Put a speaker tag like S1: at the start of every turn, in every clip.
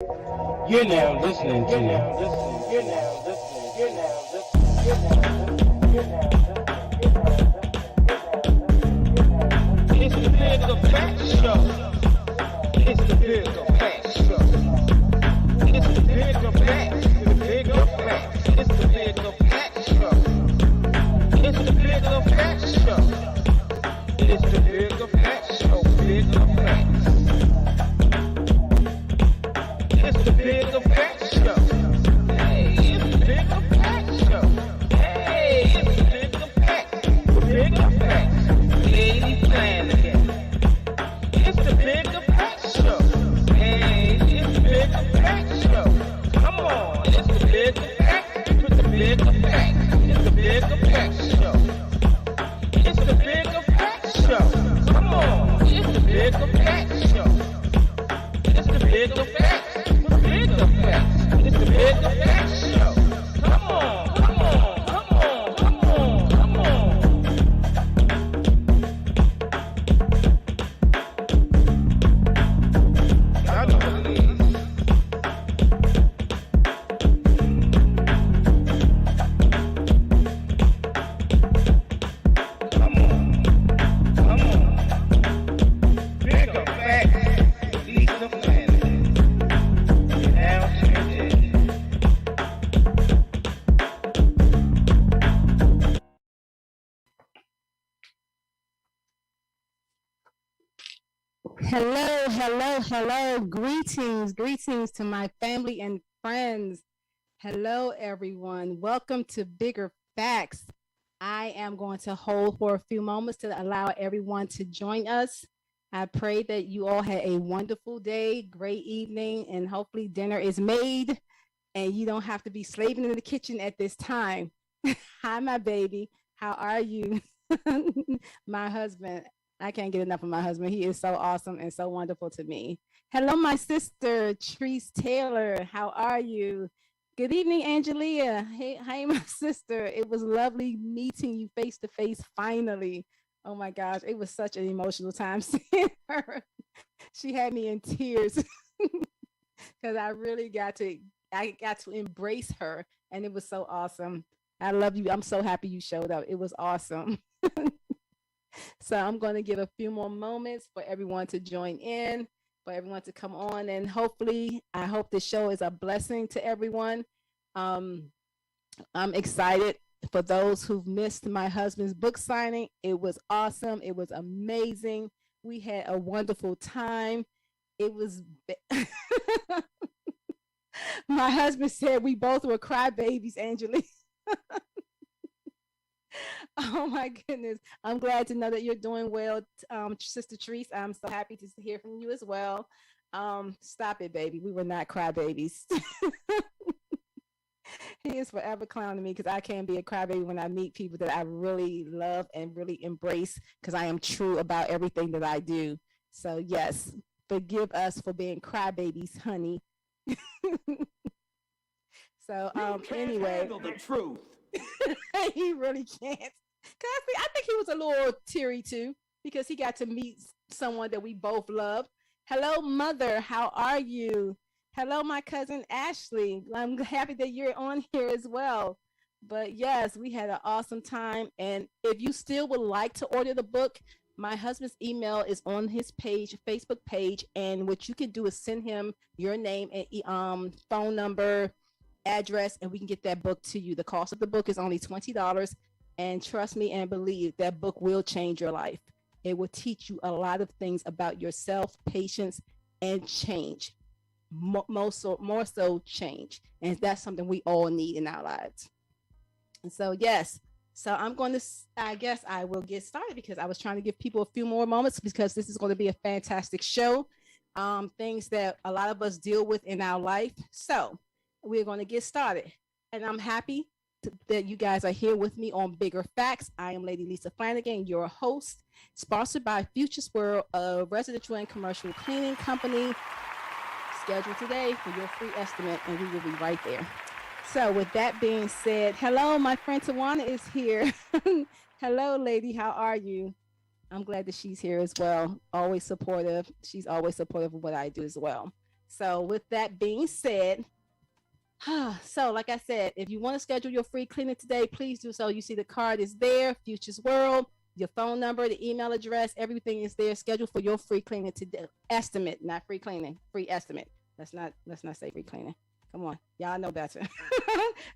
S1: You're now listening to. It's the Big Effect Show. It's the Big Effect Show. It's the Big Effect. The Big Effect. It's the Big Effect Show. It's the Big Effect Show. It's the Big Effect Show. Big Effect. It's the Big Effect Show. Hey, it's the Big Effect Show. Hey, it's the Big Effect. The Big Effect. Lady Flanagan. It's the Big Effect Show. Hey, it's the Big Effect Show. Come on, it's the Big Effect. With the Big Effect. It's the Big Effect Show. It's the Big Effect Show. Come on, it's the Big Effect Show. It's the Big Effect. Big Effect. It's the Big Effect Show. Come on, come on, come on, come on, come on. I know what it is. Come on, come on. Big Effect. Lisa Flanagan.
S2: Hello, hello, hello. Greetings to my family and friends. Hello, everyone. Welcome to Bigger Facts. I am going to hold for a few moments to allow everyone to join us. I pray that you all had a wonderful day, great evening, and hopefully dinner is made and you don't have to be slaving in the kitchen at this time. Hi, my baby. How are you? My husband. I can't get enough of my husband. He is so awesome and so wonderful to me. Hello, my sister, Treese Taylor. How are you? Good evening, Angelia. Hey, hi, my sister. It was lovely meeting you face to face finally. Oh my gosh, it was such an emotional time seeing her. She had me in tears because I got to embrace her, and it was so awesome. I love you. I'm so happy you showed up. It was awesome. So I'm going to give a few more moments for everyone to join in, for everyone to come on, and hopefully, I hope this show is a blessing to everyone. I'm excited for those who've missed my husband's book signing. It was awesome. It was amazing. We had a wonderful time. It was. My husband said we both were crybabies, Angela. Oh my goodness. I'm glad to know that you're doing well, Sister Treese. I'm so happy to hear from you as well. Stop it, baby. We were not crybabies. He is forever clowning me because I can't be a crybaby when I meet people that I really love and really embrace because I am true about everything that I do. So yes, forgive us for being crybabies, honey. So anyway,
S1: Handle the truth.
S2: he really can't. Cause I think he was a little teary too because he got to meet someone that we both love. Hello, mother. How are you? Hello, my cousin Ashley. I'm happy that you're on here as well. But yes, we had an awesome time. And if you still would like to order the book, my husband's email is on his page, Facebook page. And what you can do is send him your name and phone number, address, and we can get that book to you. The cost of the book is only $20. And trust me and believe that book will change your life. It will teach you a lot of things about yourself, patience, and change. More so change. And that's something we all need in our lives. And so, yes. So I guess I will get started because I was trying to give people a few more moments because this is going to be a fantastic show. Things that a lot of us deal with in our life. So we're going to get started. And I'm happy that you guys are here with me on Bigger Facts. I am Lady Lisa Flanagan, your host, sponsored by Future Swirl, a residential and commercial cleaning company. Schedule today for your free estimate, and we will be right there. So with that being said, hello, my friend Tawana is here. Hello, lady. How are you? I'm glad that she's here as well. Always supportive. She's always supportive of what I do as well. So with that being said, so like I said, if you want to schedule your free cleaning today, please do so. You see the card is there, Futures World, your phone number, the email address, everything is there. Schedule for your free cleaning today. Estimate, not free cleaning, free estimate. Let's not say free cleaning. Come on, y'all know better.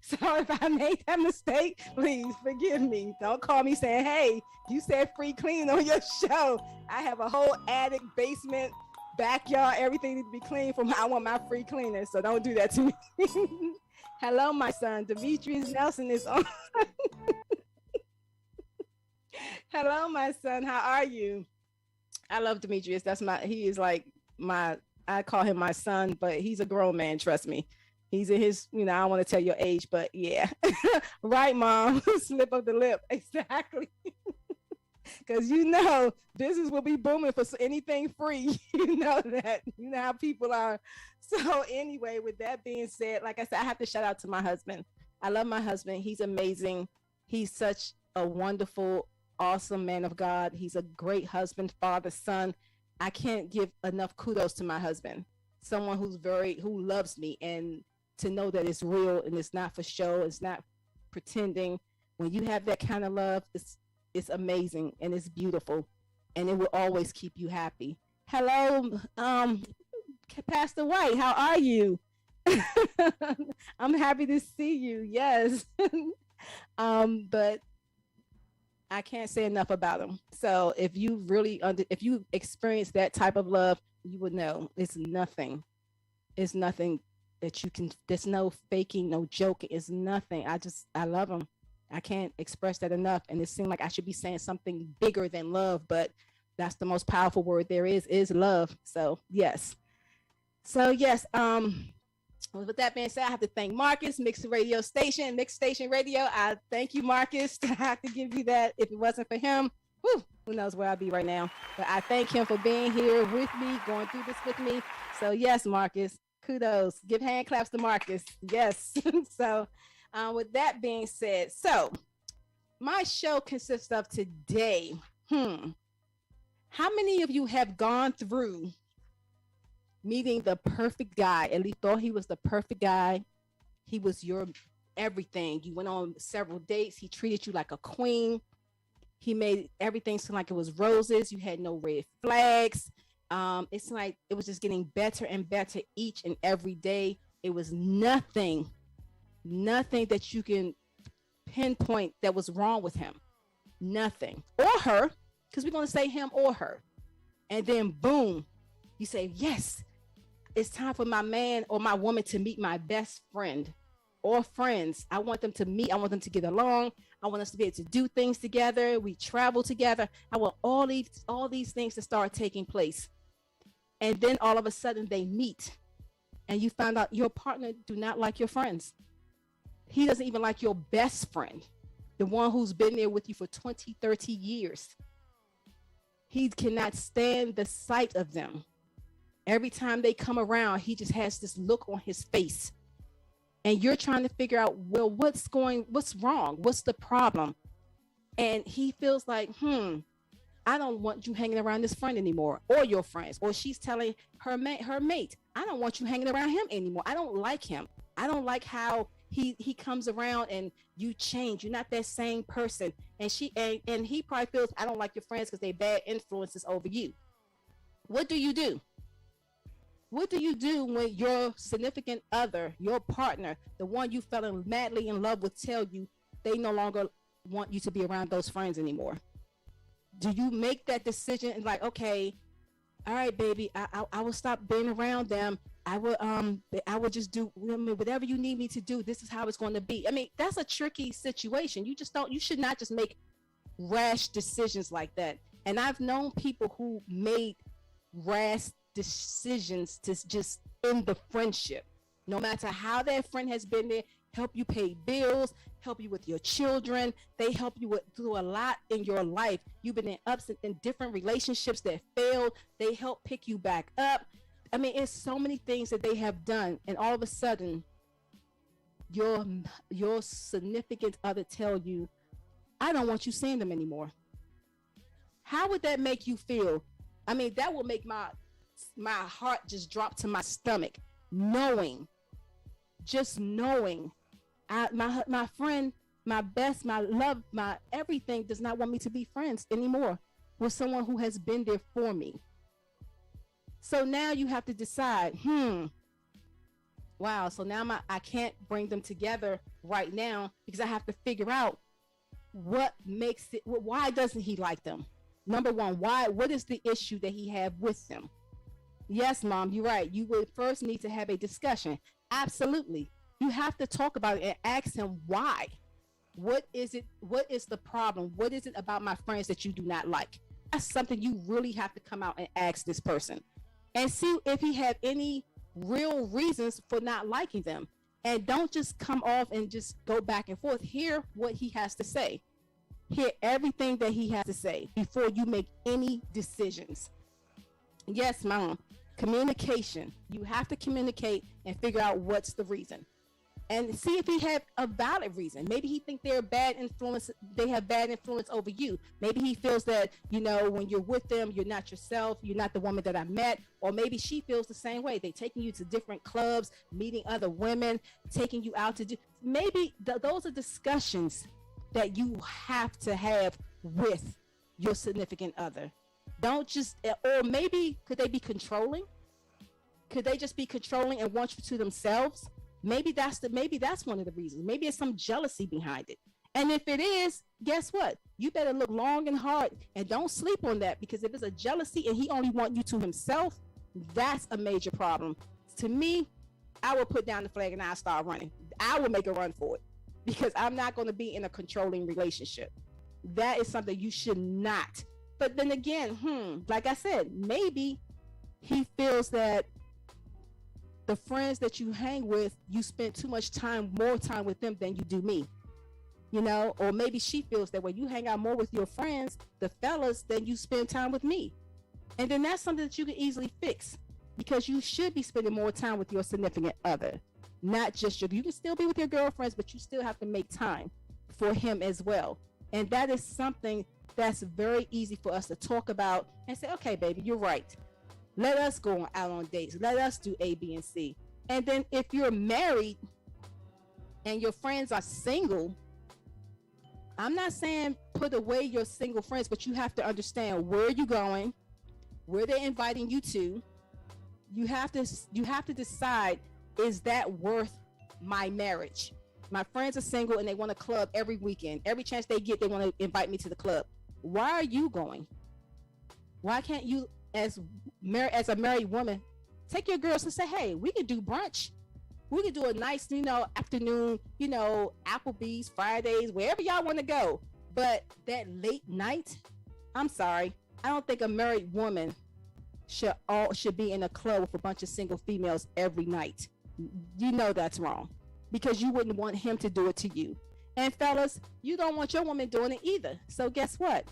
S2: So if I made that mistake, please forgive me. Don't call me saying, "Hey, you said free cleaning on your show." I have a whole attic, basement, backyard, everything needs to be clean from I want my free cleaner. So don't do that to me. Hello, my son. Demetrius Nelson is on. Hello, my son. How are you? I love Demetrius. He is like I call him my son, but he's a grown man. Trust me. He's in his, I don't want to tell your age, but yeah. Right, mom. Slip of the lip. Exactly. Because business will be booming for anything free. You know that. You know how people are. So anyway, with that being said, like I said, I have to shout out to my husband. I love my husband. He's amazing. He's such a wonderful, awesome man of God. He's a great husband, father, son. I can't give enough kudos to my husband. Someone who loves me, and to know that it's real and it's not for show. It's not pretending. When you have that kind of love, it's amazing and it's beautiful, and it will always keep you happy. Hello, Pastor White, how are you? I'm happy to see you. Yes. But I can't say enough about him. So if you if you experience that type of love, you would know it's nothing. It's nothing that you can. There's no faking, no joking. It's nothing. I love him. I can't express that enough. And it seemed like I should be saying something bigger than love, but that's the most powerful word there is love. So yes. So yes. With that being said, I have to thank Marcus, Mixed Station Radio. I thank you, Marcus. I have to give you that. If it wasn't for him, who knows where I'd be right now. But I thank him for being here with me, going through this with me. So yes, Marcus, kudos. Give hand claps to Marcus. Yes. So with that being said, so my show consists of today. How many of you have gone through meeting the perfect guy, at least thought he was the perfect guy? He was your everything. You went on several dates. He treated you like a queen. He made everything seem like it was roses. You had no red flags. It's like it was just getting better and better each and every day. It was nothing that you can pinpoint that was wrong with him. Nothing. Or her, because we're going to say him or her. And then boom, you say, yes, it's time for my man or my woman to meet my best friend or friends. I want them to meet. I want them to get along. I want us to be able to do things together. We travel together. I want all these things to start taking place. And then all of a sudden they meet, and you find out your partner do not like your friends. He doesn't even like your best friend, the one who's been there with you for 20, 30 years. He cannot stand the sight of them. Every time they come around, he just has this look on his face. And you're trying to figure out, well, what's wrong? What's the problem? And he feels like, I don't want you hanging around this friend anymore, or your friends. Or she's telling her mate, I don't want you hanging around him anymore. I don't like him. I don't like how he comes around and you change. You're not that same person. And he probably feels, I don't like your friends because they're bad influences over you. What do you do? What do you do when your significant other, your partner, the one you fell madly in love with, tell you they no longer want you to be around those friends anymore? Do you make that decision and like, okay, all right, baby, I will stop being around them. I will just do whatever you need me to do. This is how it's going to be. I mean, that's a tricky situation. You should not just make rash decisions like that. And I've known people who made rash decisions to just end the friendship, no matter how that friend has been there, help you pay bills, help you with your children. They help you through a lot in your life. You've been in ups and different relationships that failed. They help pick you back up. I mean, it's so many things that they have done, and all of a sudden your significant other tell you, I don't want you seeing them anymore. How would that make you feel? I mean, that will make my my heart just dropped to my stomach, knowing, just knowing, my friend, my best, my love, my everything does not want me to be friends anymore with someone who has been there for me. So now you have to decide, wow, so now I can't bring them together right now because I have to figure out what makes it, why doesn't he like them? Number one, what is the issue that he have with them? Yes, Mom, you're right. You would first need to have a discussion. Absolutely. You have to talk about it and ask him why. What is it? What is the problem? What is it about my friends that you do not like? That's something you really have to come out and ask this person and see if he had any real reasons for not liking them. And don't just come off and just go back and forth. Hear what he has to say. Hear everything that he has to say before you make any decisions. Yes, Mom. Communication. You have to communicate and figure out what's the reason. And see if he had a valid reason. Maybe he think they're bad influence. They have bad influence over you. Maybe he feels that, when you're with them, you're not yourself. You're not the woman that I met. Or maybe she feels the same way. They taking you to different clubs, meeting other women, taking you out to do. Maybe those are discussions that you have to have with your significant other. Don't just, or maybe could they be controlling? Could they just be controlling and want you to themselves? Maybe that's one of the reasons. Maybe it's some jealousy behind it. And if it is, guess what? You better look long and hard and don't sleep on that, because if it's a jealousy and he only want you to himself, that's a major problem. To me, I will put down the flag and I'll start running. I will make a run for it because I'm not going to be in a controlling relationship. That is something you should not. But then again, like I said, maybe he feels that the friends that you hang with, you spend too much time, more time with them than you do me, or maybe she feels that when you hang out more with your friends, the fellas, than you spend time with me. And then that's something that you can easily fix, because you should be spending more time with your significant other, not just you can still be with your girlfriends, but you still have to make time for him as well. And that is something that's very easy for us to talk about and say, okay, baby, you're right. Let us go out on dates. Let us do A, B, and C. And then if you're married and your friends are single, I'm not saying put away your single friends, but you have to understand where you're going, where they're inviting you to. You have to decide, is that worth my marriage? My friends are single and they want a club every weekend. Every chance they get, they want to invite me to the club. Why are you going? Why can't you, as a married woman, take your girls and say, hey, we can do brunch. We can do a nice, afternoon, Applebee's, Fridays, wherever y'all want to go. But that late night, I'm sorry, I don't think a married woman should be in a club with a bunch of single females every night. That's wrong, because you wouldn't want him to do it to you. And fellas, you don't want your woman doing it either. So guess what?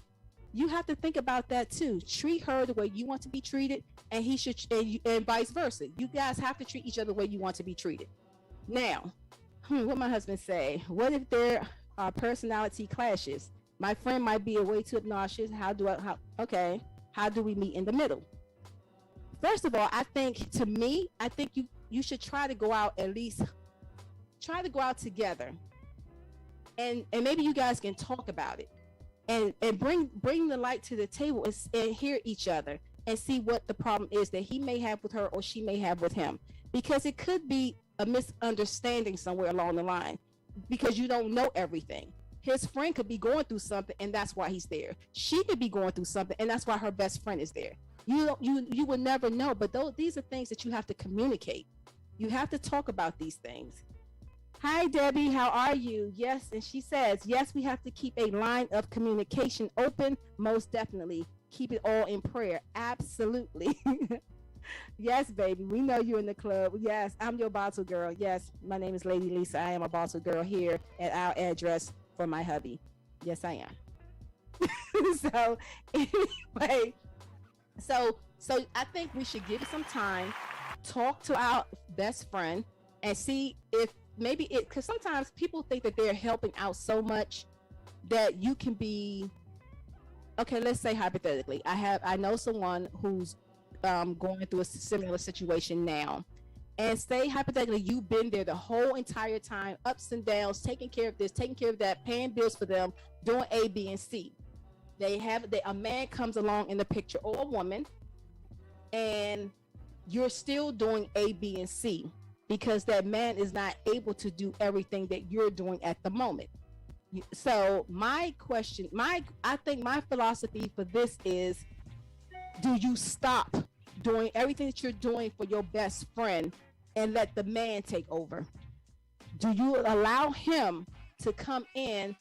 S2: You have to think about that too. Treat her the way you want to be treated, and he should, and vice versa. You guys have to treat each other the way you want to be treated. Now, what my husband say? What if there are personality clashes? My friend might be way too obnoxious. How do we meet in the middle? First of all, I think you should try to go out, at least try to go out together, and maybe you guys can talk about it. And bring the light to the table and hear each other and see what the problem is that he may have with her or she may have with him, because it could be a misunderstanding somewhere along the line, because you don't know everything. His friend could be going through something and that's why he's there. She could be going through something and that's why her best friend is there. You will never know, but these are things that you have to communicate. You have to talk about these things. Hi, Debbie, how are you? Yes, and she says, yes, we have to keep a line of communication open. Most definitely. Keep it all in prayer. Absolutely. Yes, baby, we know you're in the club. Yes, I'm your bottle girl. Yes, my name is Lady Lisa. I am a bottle girl here at our address for my hubby. Yes, I am. So, anyway, so I think we should give it some time, talk to our best friend, and see if maybe because sometimes people think that they're helping out so much that you can be, okay, let's say hypothetically, I know someone who's going through a similar situation now, and say hypothetically you've been there the whole entire time, ups and downs, taking care of this, taking care of that, paying bills for them, doing A, B, and C. A man comes along in the picture, or a woman, and you're still doing A, B, and C because that man is not able to do everything that you're doing at the moment. So my question, I think my philosophy for this is, do you stop doing everything that you're doing for your best friend and let the man take over? Do you allow him to come in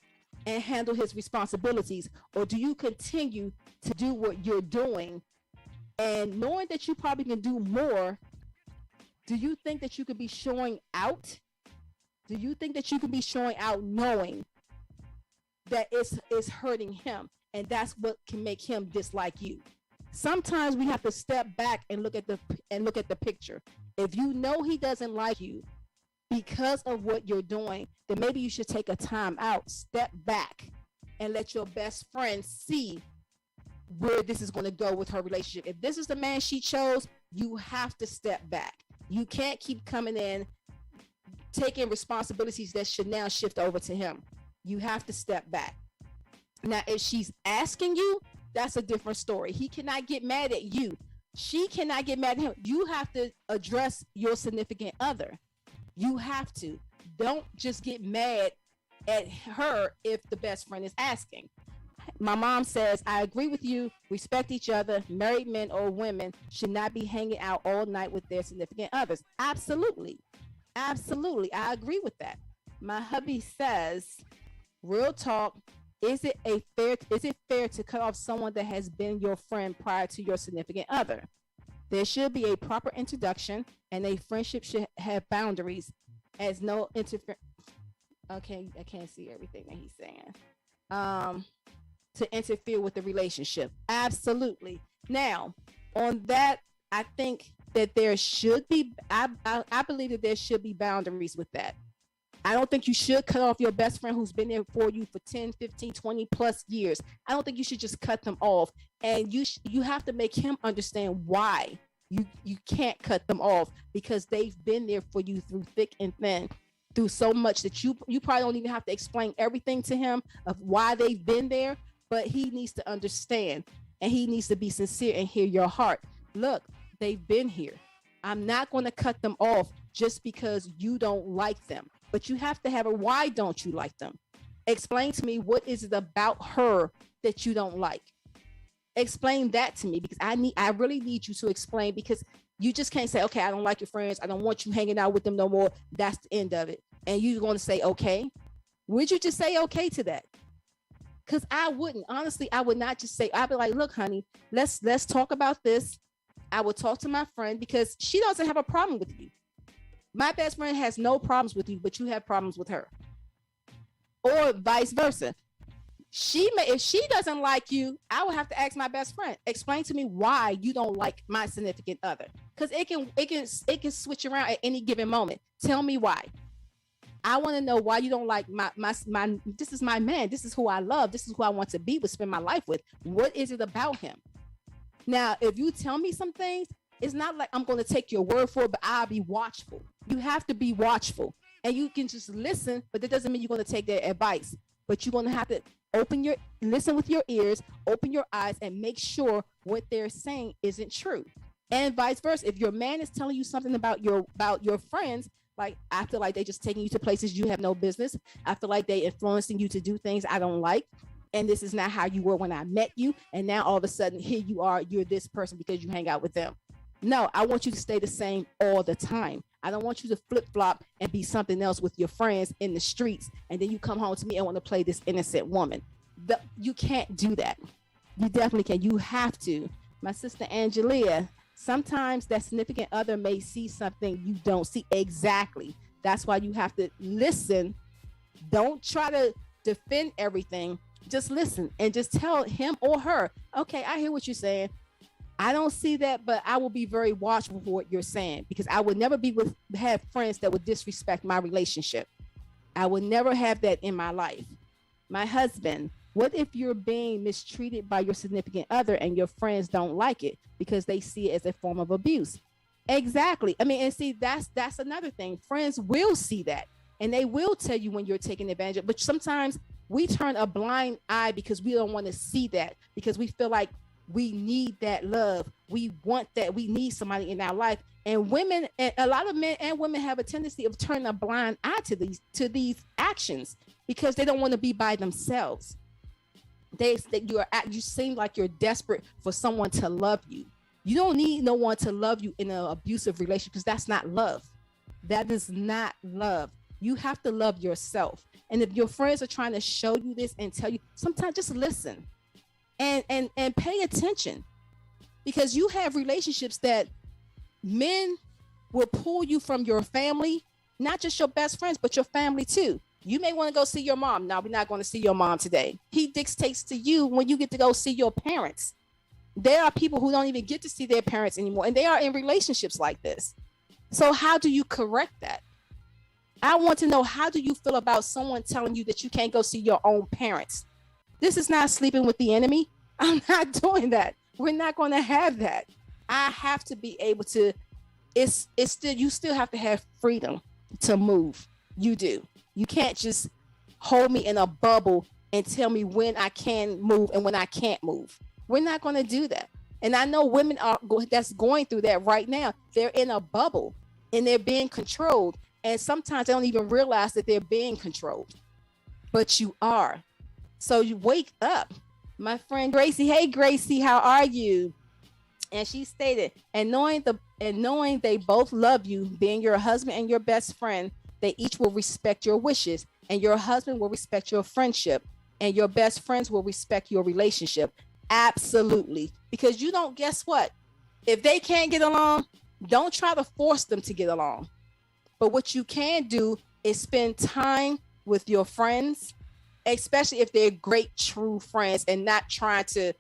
S2: and handle his responsibilities, or do you continue to do what you're doing and knowing that you probably can do more? Do you think that you could be showing out? Do you think that you could be showing out knowing that it's hurting him, and that's what can make him dislike you? Sometimes we have to step back and look at the picture. If you know he doesn't like you because of what you're doing, then maybe you should take a time out, step back, and let your best friend see where this is going to go with her relationship. If this is the man she chose, you have to step back. You can't keep coming in, taking responsibilities that should now shift over to him. You have to step back. Now, if she's asking you, that's a different story. He cannot get mad at you. She cannot get mad at him. You have to address your significant other. You have to. Don't just get mad at her if the best friend is asking. My mom says, I agree with you. Respect each other. Married men or women should not be hanging out all night with their significant others. Absolutely. Absolutely. I agree with that. My hubby says, real talk, is it fair to cut off someone that has been your friend prior to your significant other? There should be a proper introduction, and a friendship should have boundaries as no interference. Okay, I can't see everything that he's saying. To interfere with the relationship. Absolutely. Now, on that, I think that there should be, I believe that there should be boundaries with that. I don't think you should cut off your best friend who's been there for you for 10, 15, 20 plus years. I don't think you should just cut them off. And you have to make him understand why you can't cut them off, because they've been there for you through thick and thin, through so much that you probably don't even have to explain everything to him of why they've been there, but he needs to understand, and he needs to be sincere and hear your heart. Look, they've been here. I'm not going to cut them off just because you don't like them. But you have to have a why don't you like them? Explain to me, what is it about her that you don't like? Explain that to me, because I really need you to explain, because you just can't say, okay, I don't like your friends. I don't want you hanging out with them no more. That's the end of it. And you're going to say, okay. Would you just say okay to that? Because I wouldn't. Honestly, I would not just say, I'd be like, look, honey, let's talk about this. I would talk to my friend, because she doesn't have a problem with you. My best friend has no problems with you, but you have problems with her. Or vice versa. If she doesn't like you, I would have to ask my best friend, explain to me why you don't like my significant other. Because it can switch around at any given moment. Tell me why. I want to know why you don't like my this is my man. This is who I love. This is who I want to be with, spend my life with. What is it about him? Now, if you tell me some things, it's not like I'm going to take your word for it, but I'll be watchful. You have to be watchful, and you can just listen, but that doesn't mean you're going to take their advice. But you're going to have to listen with your ears, open your eyes, and make sure what they're saying isn't true. And vice versa. If your man is telling you something about your friends, like, I feel like they just taking you to places you have no business. I feel like they influencing you to do things I don't like. And this is not how you were when I met you. And now all of a sudden, here you are, you're this person because you hang out with them. No, I want you to stay the same all the time. I don't want you to flip-flop and be something else with your friends in the streets, and then you come home to me and want to play this innocent woman. You can't do that. You definitely can. You have to. My sister Angelia, sometimes that significant other may see something you don't see. Exactly. That's why you have to listen. Don't try to defend everything. Just listen and just tell him or her, okay, I hear what you're saying. I don't see that, but I will be very watchful for what you're saying, because I would never have friends that would disrespect my relationship. I would never have that in my life. My husband, What if you're being mistreated by your significant other and your friends don't like it because they see it as a form of abuse? Exactly. I mean, and see, that's another thing. Friends will see that and they will tell you when you're taking advantage of, but sometimes we turn a blind eye because we don't want to see that, because we feel like we need that love. We want that. We need somebody in our life. And women, and a lot of men and women have a tendency of turning a blind eye to these actions because they don't want to be by themselves. You seem like you're desperate for someone to love you. You don't need no one to love you in an abusive relationship, because that's not love. That is not love. You have to love yourself. And if your friends are trying to show you this and tell you, sometimes just listen and pay attention, because you have relationships that men will pull you from your family, not just your best friends, but your family too. You may want to go see your mom. Now, we're not going to see your mom today. He dictates to you when you get to go see your parents. There are people who don't even get to see their parents anymore, and they are in relationships like this. So how do you correct that? I want to know, how do you feel about someone telling you that you can't go see your own parents? This is not sleeping with the enemy. I'm not doing that. We're not going to have that. I have to be able to, it's still, you still have to have freedom to move. You do. You can't just hold me in a bubble and tell me when I can move and when I can't move. We're not going to do that. And I know women that's going through that right now. They're in a bubble and they're being controlled. And sometimes they don't even realize that they're being controlled. But you are. So you wake up. My friend Gracie, hey Gracie, how are you? And she stated, and knowing they both love you, being your husband and your best friend, they each will respect your wishes, and your husband will respect your friendship, and your best friends will respect your relationship. Absolutely. Because you don't, guess what? If they can't get along, don't try to force them to get along. But what you can do is spend time with your friends, especially if they're great, true friends, and not trying to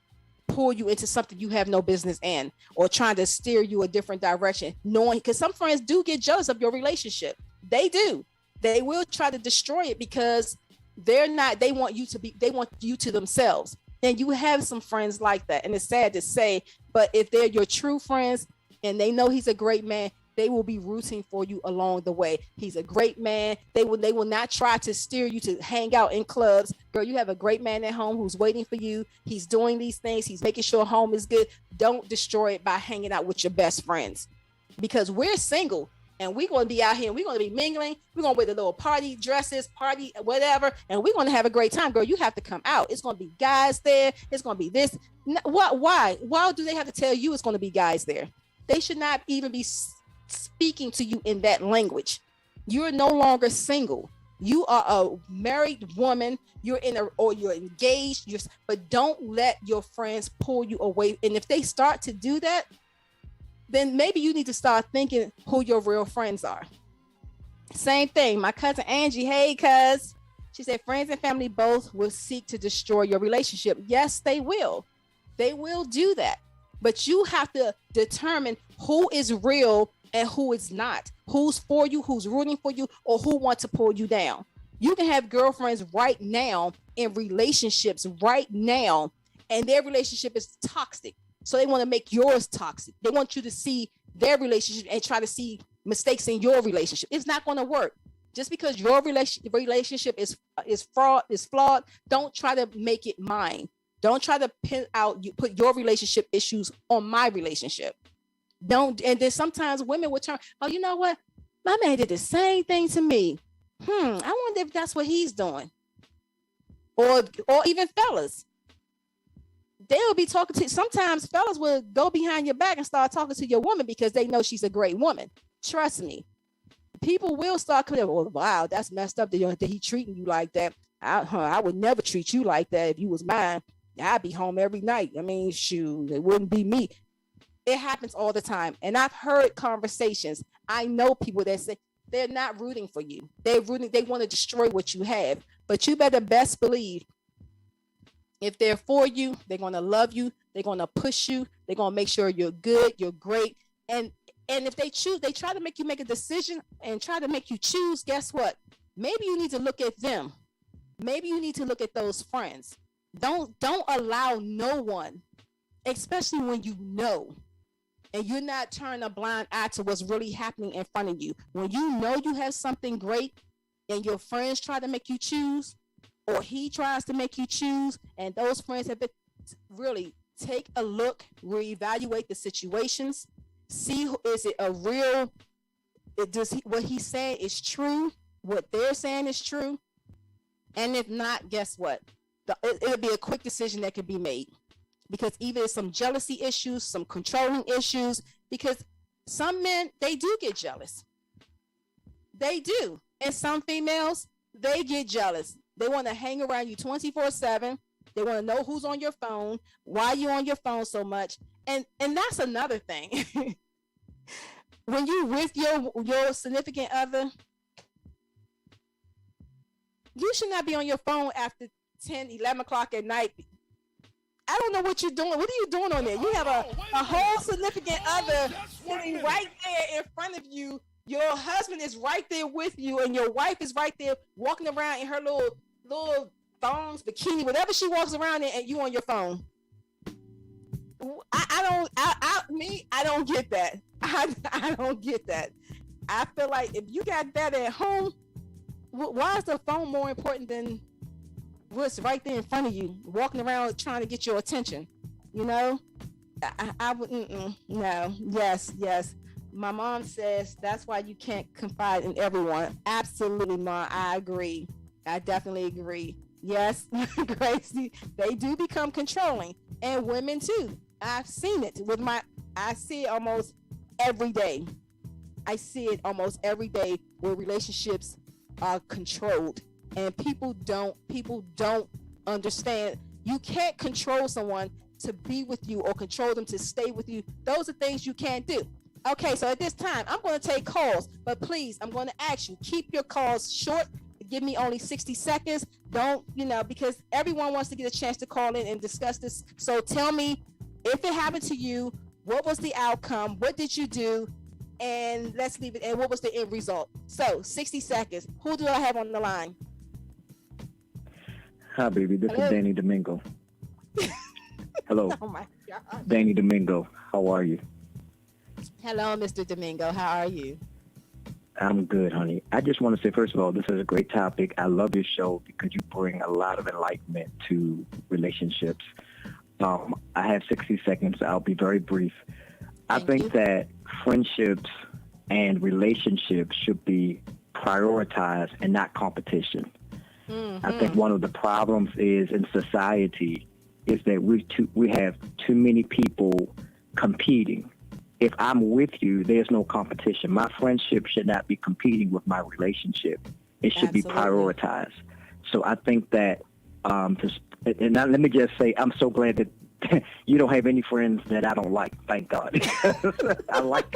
S2: pull you into something you have no business in, or trying to steer you a different direction, knowing, because some friends do get jealous of your relationship. They do. They will try to destroy it because they want you to themselves. And you have some friends like that. And it's sad to say, but if they're your true friends and they know he's a great man, they will be rooting for you along the way. He's a great man. They will not try to steer you to hang out in clubs. Girl, you have a great man at home who's waiting for you. He's doing these things. He's making sure home is good. Don't destroy it by hanging out with your best friends, because we're single and we're going to be out here and we're going to be mingling. We're going to wear the little party dresses, party, whatever. And we're going to have a great time. Girl, you have to come out. It's going to be guys there. It's going to be this. Why? Why do they have to tell you it's going to be guys there? They should not even be speaking to you in that language. You're no longer single. You are a married woman. You're engaged. But don't let your friends pull you away. And if they start to do that, then maybe you need to start thinking who your real friends are. Same thing. My cousin Angie, hey cuz, she said friends and family both will seek to destroy your relationship. Yes, they will. They will do that. But you have to determine who is real and who is not, who's for you, who's rooting for you, or who wants to pull you down. You can have girlfriends right now in relationships right now, and their relationship is toxic. So they want to make yours toxic. They want you to see their relationship and try to see mistakes in your relationship. It's not going to work. Just because your relationship is flawed, don't try to make it mine. Don't try to put your relationship issues on my relationship. Don't. And then sometimes women will turn, oh, you know what? My man did the same thing to me. I wonder if that's what he's doing. Or even fellas. They'll be talking to, sometimes fellas will go behind your back and start talking to your woman because they know she's a great woman. Trust me. People will start coming, oh, wow, that's messed up that he treating you like that. I would never treat you like that if you was mine. I'd be home every night. I mean, shoot, it wouldn't be me. It happens all the time. And I've heard conversations. I know people that say they're not rooting for you. They want to destroy what you have. But you better best believe if they're for you, they're going to love you. They're going to push you. They're going to make sure you're good, you're great. And if they try to make you make a decision and try to make you choose, guess what? Maybe you need to look at them. Maybe you need to look at those friends. Don't allow no one, especially when you know and you're not turning a blind eye to what's really happening in front of you. When you know you have something great and your friends try to make you choose, or he tries to make you choose, and those friends have been really take a look, reevaluate the situations, see is it a real, does what he's saying is true, what they're saying is true, and if not, guess what? It'll be a quick decision that can be made because either some jealousy issues, some controlling issues, because some men, they do get jealous. They do. And some females, they get jealous. They want to hang around you 24/7. They want to know who's on your phone, why you on your phone so much. And that's another thing. When you with your significant other, you should not be on your phone after 10, 11 o'clock at night. I don't know what you're doing. What are you doing on there? You have a whole significant other sitting right there in front of you. Your husband is right there with you, and your wife is right there walking around in her little thongs, bikini, whatever she walks around in, and you on your phone. I don't get that. I don't get that. I feel like if you got that at home, why is the phone more important than what's right there in front of you, walking around trying to get your attention? You know, I wouldn't. No. Yes. My mom says that's why you can't confide in everyone. Absolutely, Mom. I agree. I definitely agree. Yes, Gracie, they do become controlling, and women too. I've seen it I see it almost every day. I see it almost every day where relationships are controlled, and people don't understand. You can't control someone to be with you or control them to stay with you. Those are things you can't do. Okay, so at this time, I'm going to take calls, but please, I'm going to ask you, keep your calls short. Give me only 60 seconds. Don't, because everyone wants to get a chance to call in and discuss this. So tell me, if it happened to you, what was the outcome? What did you do? And let's leave it. And what was the end result? So 60 seconds. Who do I have on the line?
S3: Hi, baby. This is Danny Domingo. Hello.
S2: Oh, my God.
S3: Danny Domingo. How are you?
S2: Hello, Mr. Domingo. How are you?
S3: I'm good, honey. I just want to say, first of all, this is a great topic. I love your show because you bring a lot of enlightenment to relationships. I have 60 seconds. I'll be very brief. I think that friendships and relationships should be prioritized and not competition. Mm-hmm. I think one of the problems is in society is that we have too many people competing. If I'm with you, there's no competition. My friendship should not be competing with my relationship. It should be prioritized. So I think that, and now let me just say, I'm so glad that you don't have any friends that I don't like. Thank God. I like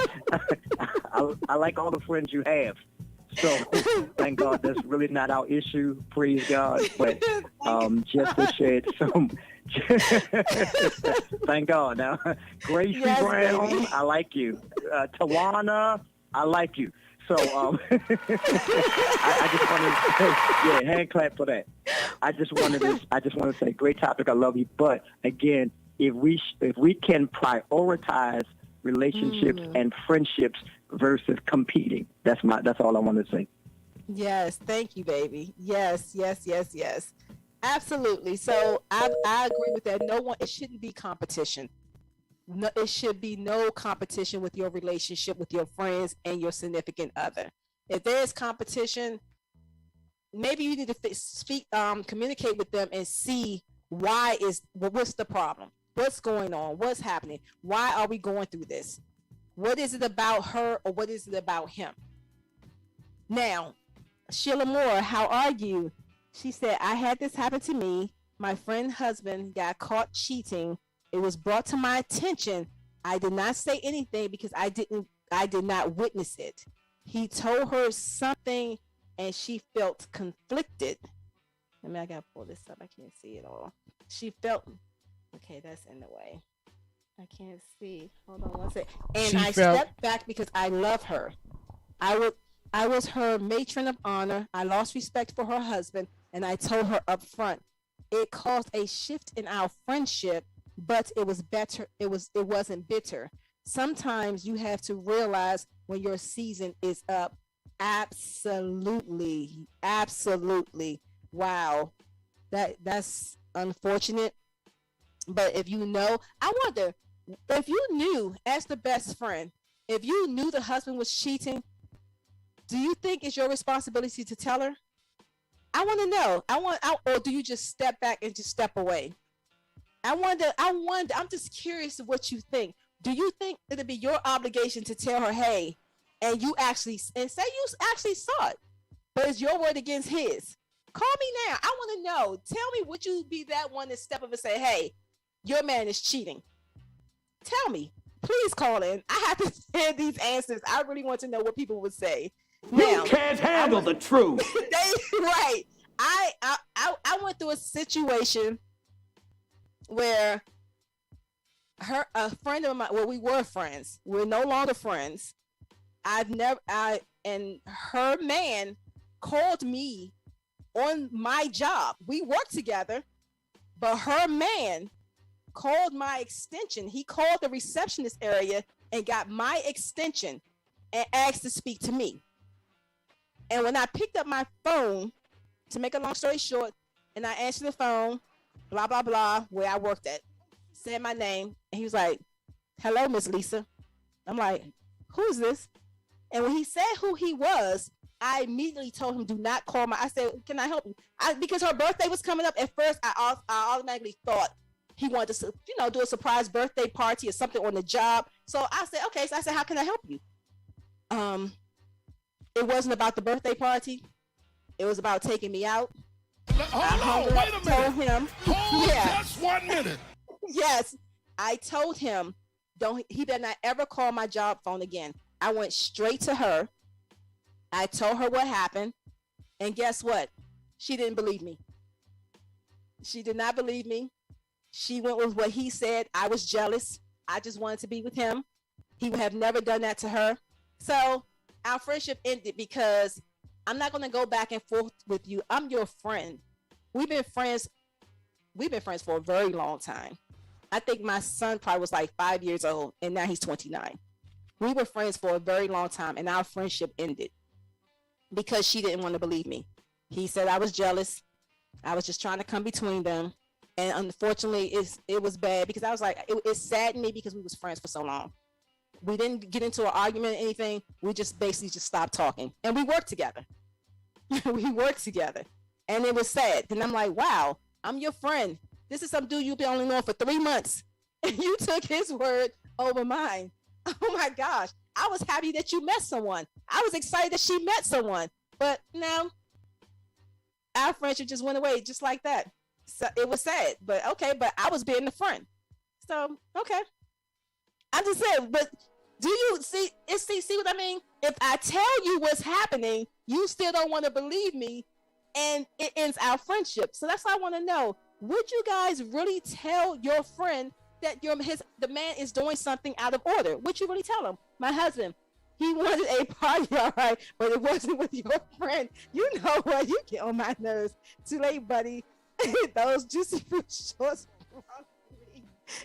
S3: all the friends you have. So thank God that's really not our issue. Praise God. But just to shed some. Thank God. Now, Gracie Brown, baby. I like you. Tawana, I like you. So I just wanted to say, hand clap for that. I just wanted to say, great topic. I love you. But again, if we can prioritize relationships and friendships versus competing, that's all I want to say.
S2: Yes, thank you, baby. Yes. Absolutely. So I agree with that. It shouldn't be competition. No, it should be no competition with your relationship with your friends and your significant other. If there's competition, maybe you need to communicate with them and see what's the problem? What's going on? What's happening? Why are we going through this? What is it about her or what is it about him? Now, Sheila Moore, how are you? She said, I had this happen to me. My friend's husband got caught cheating. It was brought to my attention. I did not say anything because I did not witness it. He told her something and she felt conflicted. I gotta pull this up. I can't see it all. She felt, okay, that's in the way. I can't see. Hold on one second. And I stepped back because I love her. I was her matron of honor. I lost respect for her husband, and I told her up front. it caused a shift in our friendship, but it was better. It wasn't bitter. Sometimes you have to realize when your season is up. Absolutely. Absolutely. Wow. That's unfortunate. But if you know, I wonder if you knew as the best friend, if you knew the husband was cheating, do you think it's your responsibility to tell her? I want to know. Or do you just step back and just step away? I'm just curious of what you think. Do you think it'd be your obligation to tell her, hey, and say you actually saw it, but it's your word against his? Call me now. I want to know. Tell me, would you be that one to step up and say, hey, your man is cheating? Tell me. Please call in. I have to hear these answers. I really want to know what people would say.
S4: You can't handle the truth.
S2: Right. I went through a situation where a friend of mine, well, we were friends. We're no longer friends. And her man called me on my job. We worked together, but her man called my extension. He called the receptionist area and got my extension and asked to speak to me. And when I picked up my phone, to make a long story short, and I answered the phone, blah, blah, blah, where I worked at, said my name, and he was like, hello, Miss Lisa. I'm like, who's this? And when he said who he was, I immediately told him, do not call I said, can I help you? Because her birthday was coming up. At first, I automatically thought he wanted to, do a surprise birthday party or something on the job. So I said, okay. So I said, how can I help you? It wasn't about the birthday party. It was about taking me out.
S5: Hold on, wait a minute.
S2: Told him,
S5: Hold just 1 minute.
S2: Yes, I told him, he better not ever call my job phone again. I went straight to her. I told her what happened, and guess what? She didn't believe me. She did not believe me. She went with what he said. I was jealous. I just wanted to be with him. He would have never done that to her. So our friendship ended because I'm not going to go back and forth with you. I'm your friend. We've been friends for a very long time. I think my son probably was like 5 years old, and now he's 29. We were friends for a very long time, and our friendship ended because she didn't want to believe me. He said I was jealous. I was just trying to come between them. And unfortunately, it was bad because I was like, it saddened me because we was friends for so long. We didn't get into an argument or anything. We just basically just stopped talking. And we worked together. We worked together. And it was sad. And I'm like, wow, I'm your friend. This is some dude you've been only known for 3 months. And you took his word over mine. Oh my gosh. I was happy that you met someone. I was excited that she met someone. But now, our friendship just went away just like that. So it was sad. But okay, but I was being the friend. So, okay. I just said, but do you see what I mean? If I tell you what's happening, you still don't want to believe me, and it ends our friendship. So that's what I want to know. Would you guys really tell your friend that the man is doing something out of order? Would you really tell him? My husband, he wanted a party, all right, but it wasn't with your friend. You know what? You get on my nerves. Too late, buddy. Those juicy fruit shorts.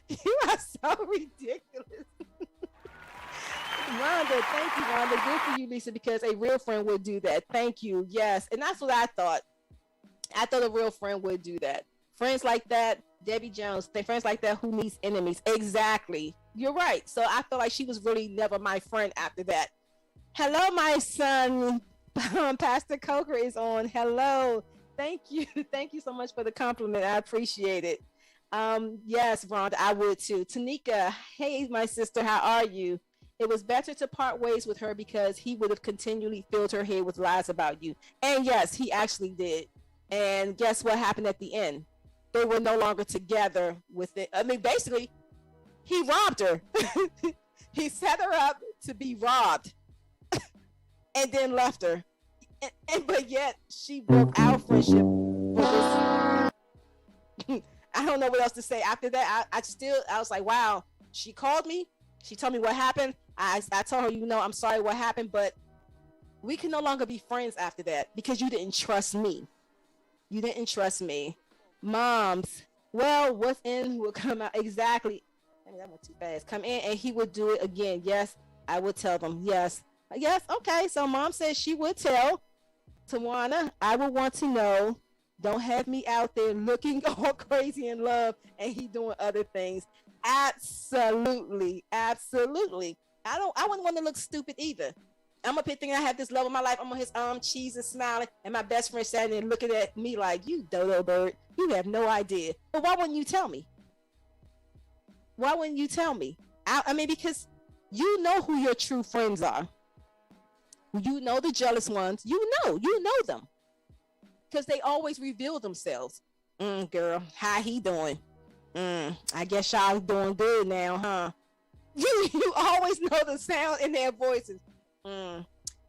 S2: You are so ridiculous. Rhonda, thank you, Rhonda. Good for you, Lisa, because a real friend would do that. Thank you. Yes. And that's what I thought. I thought a real friend would do that. Friends like that, Debbie Jones, friends like that who needs enemies. Exactly. You're right. So I felt like she was really never my friend after that. Hello, my son. Pastor Coker is on. Hello. Thank you. Thank you so much for the compliment. I appreciate it. Yes, Rhonda, I would too. Tanika, hey, my sister, how are you? It was better to part ways with her because he would have continually filled her head with lies about you. And yes, he actually did. And guess what happened at the end? They were no longer together with it. I mean, basically, he robbed her. He set her up to be robbed and then left her. But yet, she broke our friendship. I don't know what else to say. After that, I was like, wow. She called me. She told me what happened. I told her, I'm sorry what happened, but we can no longer be friends after that because you didn't trust me. You didn't trust me. Moms, well, what's in will come out exactly. I mean, that went too fast. Come in and he would do it again. Yes, I would tell them. Yes, yes. Okay, so mom says she would tell Tawana. I would want to know. Don't have me out there looking all crazy in love and he doing other things. Absolutely, absolutely. I wouldn't want to look stupid either. I'm a pit thinking I have this love of my life. I'm on his arm, cheesing, smiling, and my best friend standing there looking at me like, you dodo bird, you have no idea. But why wouldn't you tell me? Why wouldn't you tell me? I mean, because you know who your true friends are. You know the jealous ones. You know them. Because they always reveal themselves. Girl, how he doing? I guess y'all doing good now, huh? You always know the sound in their voices.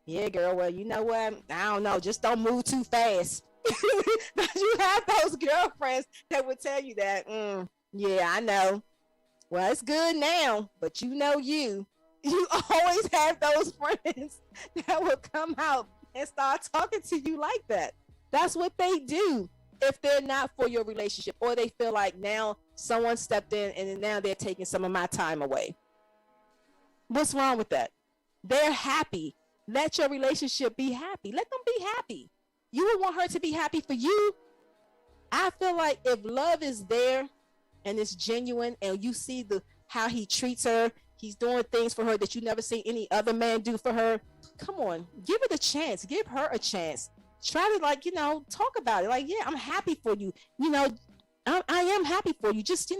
S2: Yeah, girl. Well, you know what? I don't know. Just don't move too fast. You have those girlfriends that would tell you that. Yeah, I know. Well, it's good now, but you know you always have those friends that will come out and start talking to you like that. That's what they do if they're not for your relationship, or they feel like now someone stepped in and now they're taking some of my time away. What's wrong with that? They're happy. Let your relationship be happy. Let them be happy. You would want her to be happy for you. I feel like if love is there and it's genuine and you see how he treats her, he's doing things for her that you never seen any other man do for her. Come on, give it a chance. Give her a chance. Try to talk about it. Like, yeah, I'm happy for you. I am happy for you. Just,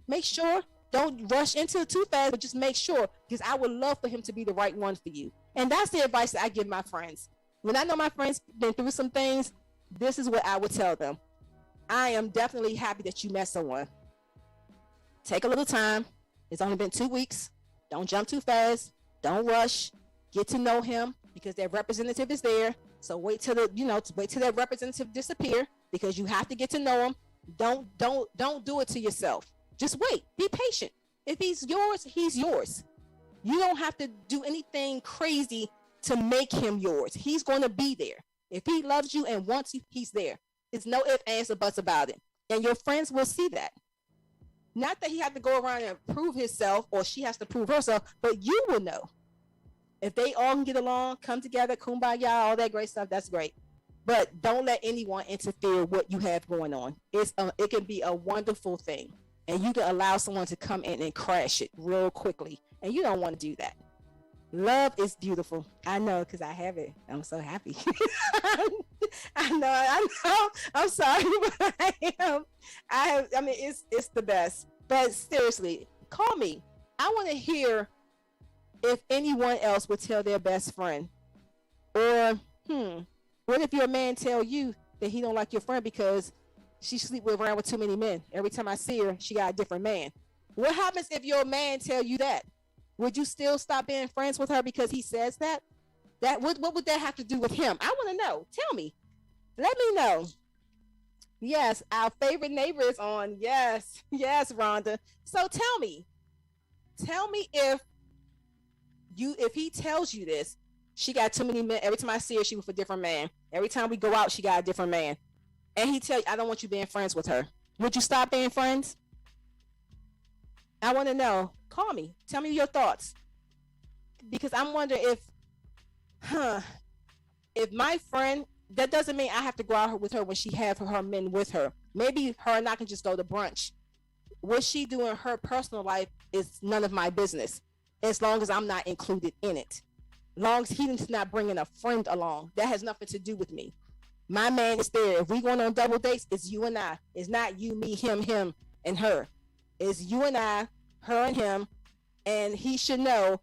S2: make sure. Don't rush into it too fast, but just make sure, because I would love for him to be the right one for you. And that's the advice that I give my friends. When I know my friends been through some things, this is what I would tell them. I am definitely happy that you met someone. Take a little time. It's only been 2 weeks. Don't jump too fast. Don't rush. Get to know him, because their representative is there. So wait till that representative disappear, because you have to get to know him. Don't do it to yourself. Just wait. Be patient. If he's yours, he's yours. You don't have to do anything crazy to make him yours. He's going to be there. If he loves you and wants you, he's there. There's no ifs, ands, or buts about it. And your friends will see that. Not that he has to go around and prove himself, or she has to prove herself, but you will know. If they all can get along, come together, kumbaya, all that great stuff, that's great. But don't let anyone interfere with what you have going on. It can be a wonderful thing. And you can allow someone to come in and crash it real quickly. And you don't want to do that. Love is beautiful. I know, because I have it. I'm so happy. I know. I'm sorry, but I am. I mean, it's the best. But seriously, call me. I want to hear if anyone else would tell their best friend. Or, what if your man tell you that he don't like your friend because she sleep around with too many men? Every time I see her, she got a different man. What happens if your man tell you that? Would you still stop being friends with her because he says that? What would that have to do with him? I want to know. Tell me. Let me know. Yes, our favorite neighbor is on. Yes, Rhonda. So tell me if he tells you this, she got too many men. Every time I see her, she with a different man. Every time we go out, she got a different man. And he tell you, I don't want you being friends with her. Would you stop being friends? I want to know. Call me. Tell me your thoughts. Because I'm wondering if my friend, that doesn't mean I have to go out with her when she have her men with her. Maybe her and I can just go to brunch. What she do in her personal life is none of my business, as long as I'm not included in it. As long as he's not bringing a friend along, that has nothing to do with me. My man is there. If we going on double dates, it's you and I. It's not you, me, him, and her. It's you and I, her and him, and he should know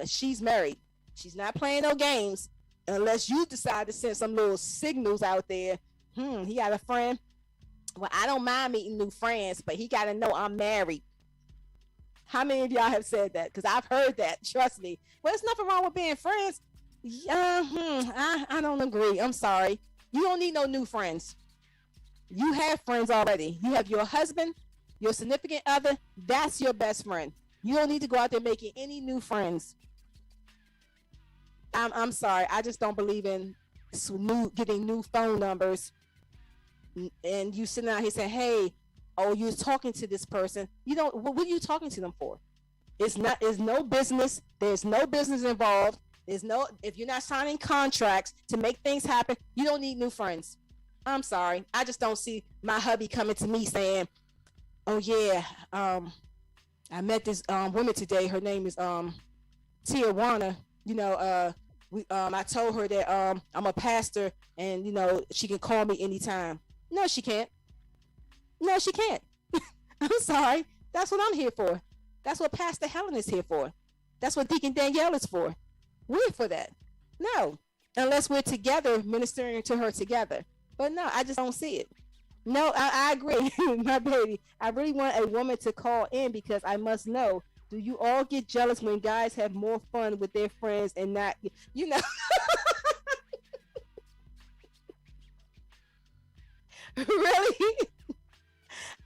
S2: she's married. She's not playing no games unless you decide to send some little signals out there. He got a friend. Well, I don't mind meeting new friends, but he got to know I'm married. How many of y'all have said that? Because I've heard that. Trust me. Well, there's nothing wrong with being friends. I don't agree. I'm sorry. You don't need no new friends. You have friends already. You have your husband, your significant other. That's your best friend. You don't need to go out there making any new friends. I'm sorry. I just don't believe in getting new phone numbers and you sitting out here saying, "Hey, oh, you was talking to this person." You don't. What are you talking to them for? It's not. It's no business. There's no business involved. There's no. If you're not signing contracts to make things happen, you don't need new friends. I'm sorry. I just don't see my hubby coming to me saying, "Oh yeah, I met this woman today. Her name is Tijuana. You know, I told her that I'm a pastor and she can call me anytime." No, she can't. No, she can't. I'm sorry. That's what I'm here for. That's what Pastor Helen is here for. That's what Deacon Danielle is for. We're for that. No, unless we're together ministering to her together. But no, I just don't see it. No, I agree, my baby. I really want a woman to call in because I must know. Do you all get jealous when guys have more fun with their friends and not, really?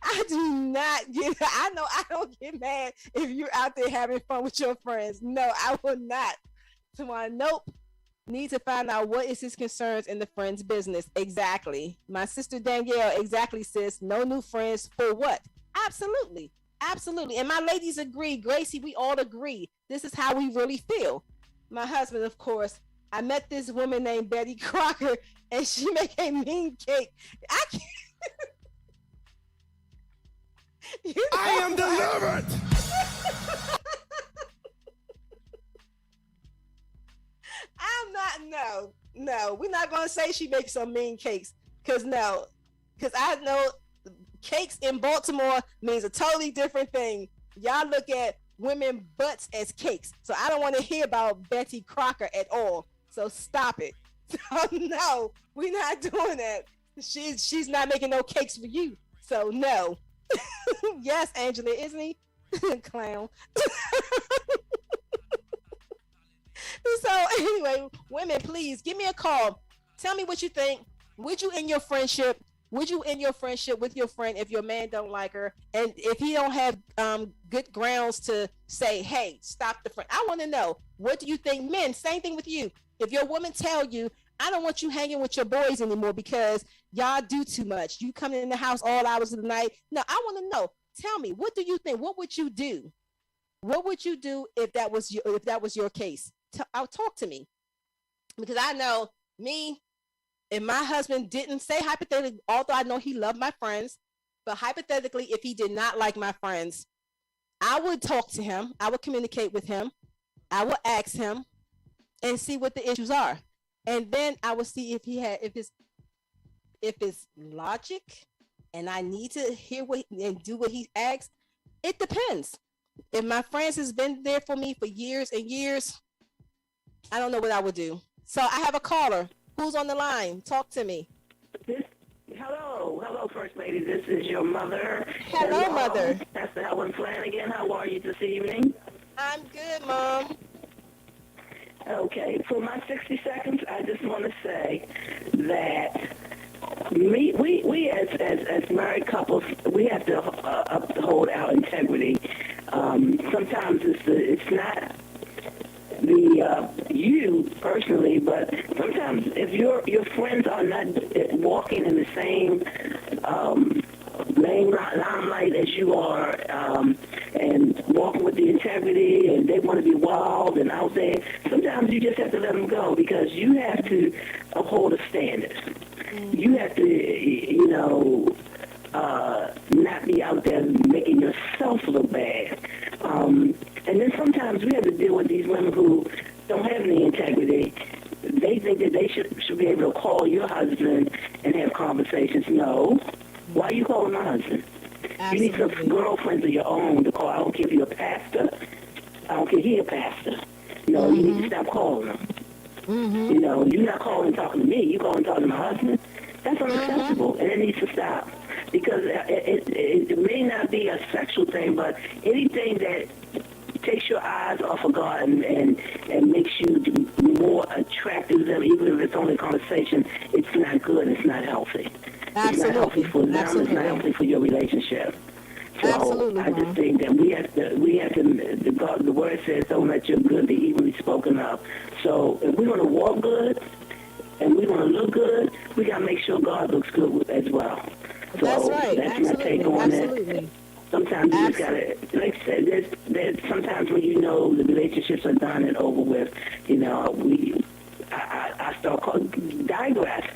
S2: I do not get. I know I don't get mad if you're out there having fun with your friends. No, I will not. So I nope. Need to find out what is his concerns in the friend's business. Exactly. My sister Danielle, exactly, sis. No new friends for what? Absolutely. Absolutely. And my ladies agree. Gracie, we all agree. This is how we really feel. My husband, of course, I met this woman named Betty Crocker and she make a mean cake. I can't.
S5: I am delivered.
S2: I'm not. No, we're not gonna say she makes some mean cakes, because I know cakes in Baltimore means a totally different thing. Y'all look at women butts as cakes, so I don't want to hear about Betty Crocker at all. So stop it. So no, we're not doing that. She's not making no cakes for you. So no. Yes, Angela, isn't he? Clown. So anyway, women, please give me a call. Tell me what you think. Would you end your friendship with your friend if your man don't like her, and if he don't have good grounds to say, hey, stop the friend? I want to know, what do you think? Men, same thing with you. If your woman tell you, I don't want you hanging with your boys anymore because y'all do too much, you come in the house all hours of the night. No, I want to know. Tell me, what do you think? What would you do? What would you do if that was your case? Talk to me, because I know me. If my husband didn't say, hypothetically, although I know he loved my friends, but hypothetically, if he did not like my friends, I would talk to him. I would communicate with him. I would ask him and see what the issues are, and then I would see if it's logic, and I need to hear and do what he asks. It depends. If my friends has been there for me for years and years, I don't know what I would do. So I have a caller. Who's on the line? Talk to me.
S6: Hello, First Lady. This is your mother.
S2: Hello, Mother.
S6: Pastor Helen Flanagan. How are you this evening?
S2: I'm good, Mom.
S6: Okay, for my 60 seconds, I just want to say that we as married couples, we have to uphold our integrity. Sometimes it's not you personally, but sometimes if your friends are not walking in the same limelight as you are, and walking with the integrity, and they want to be wild and out there, sometimes you just have to let them go, because you have to uphold a standard. You have to, not be out there making yourself look bad. And then sometimes we have to deal with these women who don't have any integrity. They think that they should be able to call your husband and have conversations. No. Why are you calling my husband? Absolutely. You need some girlfriends of your own to call. I don't care if you're a pastor. I don't care if he's a pastor. You need to stop calling them. Mm-hmm. You're not calling and talking to me. You're calling and talking to my husband. That's unacceptable, and it needs to stop. Because it may not be a sexual thing, but anything that takes your eyes off of God and makes you more attractive to them, even if it's only a conversation, it's not good. It's not healthy. Absolutely. It's not healthy for them. Absolutely. It's not healthy for your relationship. So absolutely, I just think that we have to. The word says, "Don't let your good be evilly spoken of." So if we want to walk good, and we want to look good, we got to make sure God looks good as well. So
S2: That's right.
S6: that's my take
S2: Absolutely.
S6: on
S2: Absolutely.
S6: it. Sometimes you just got to, like I said, there's sometimes when you know the relationships are done and over with, you know, I start digress.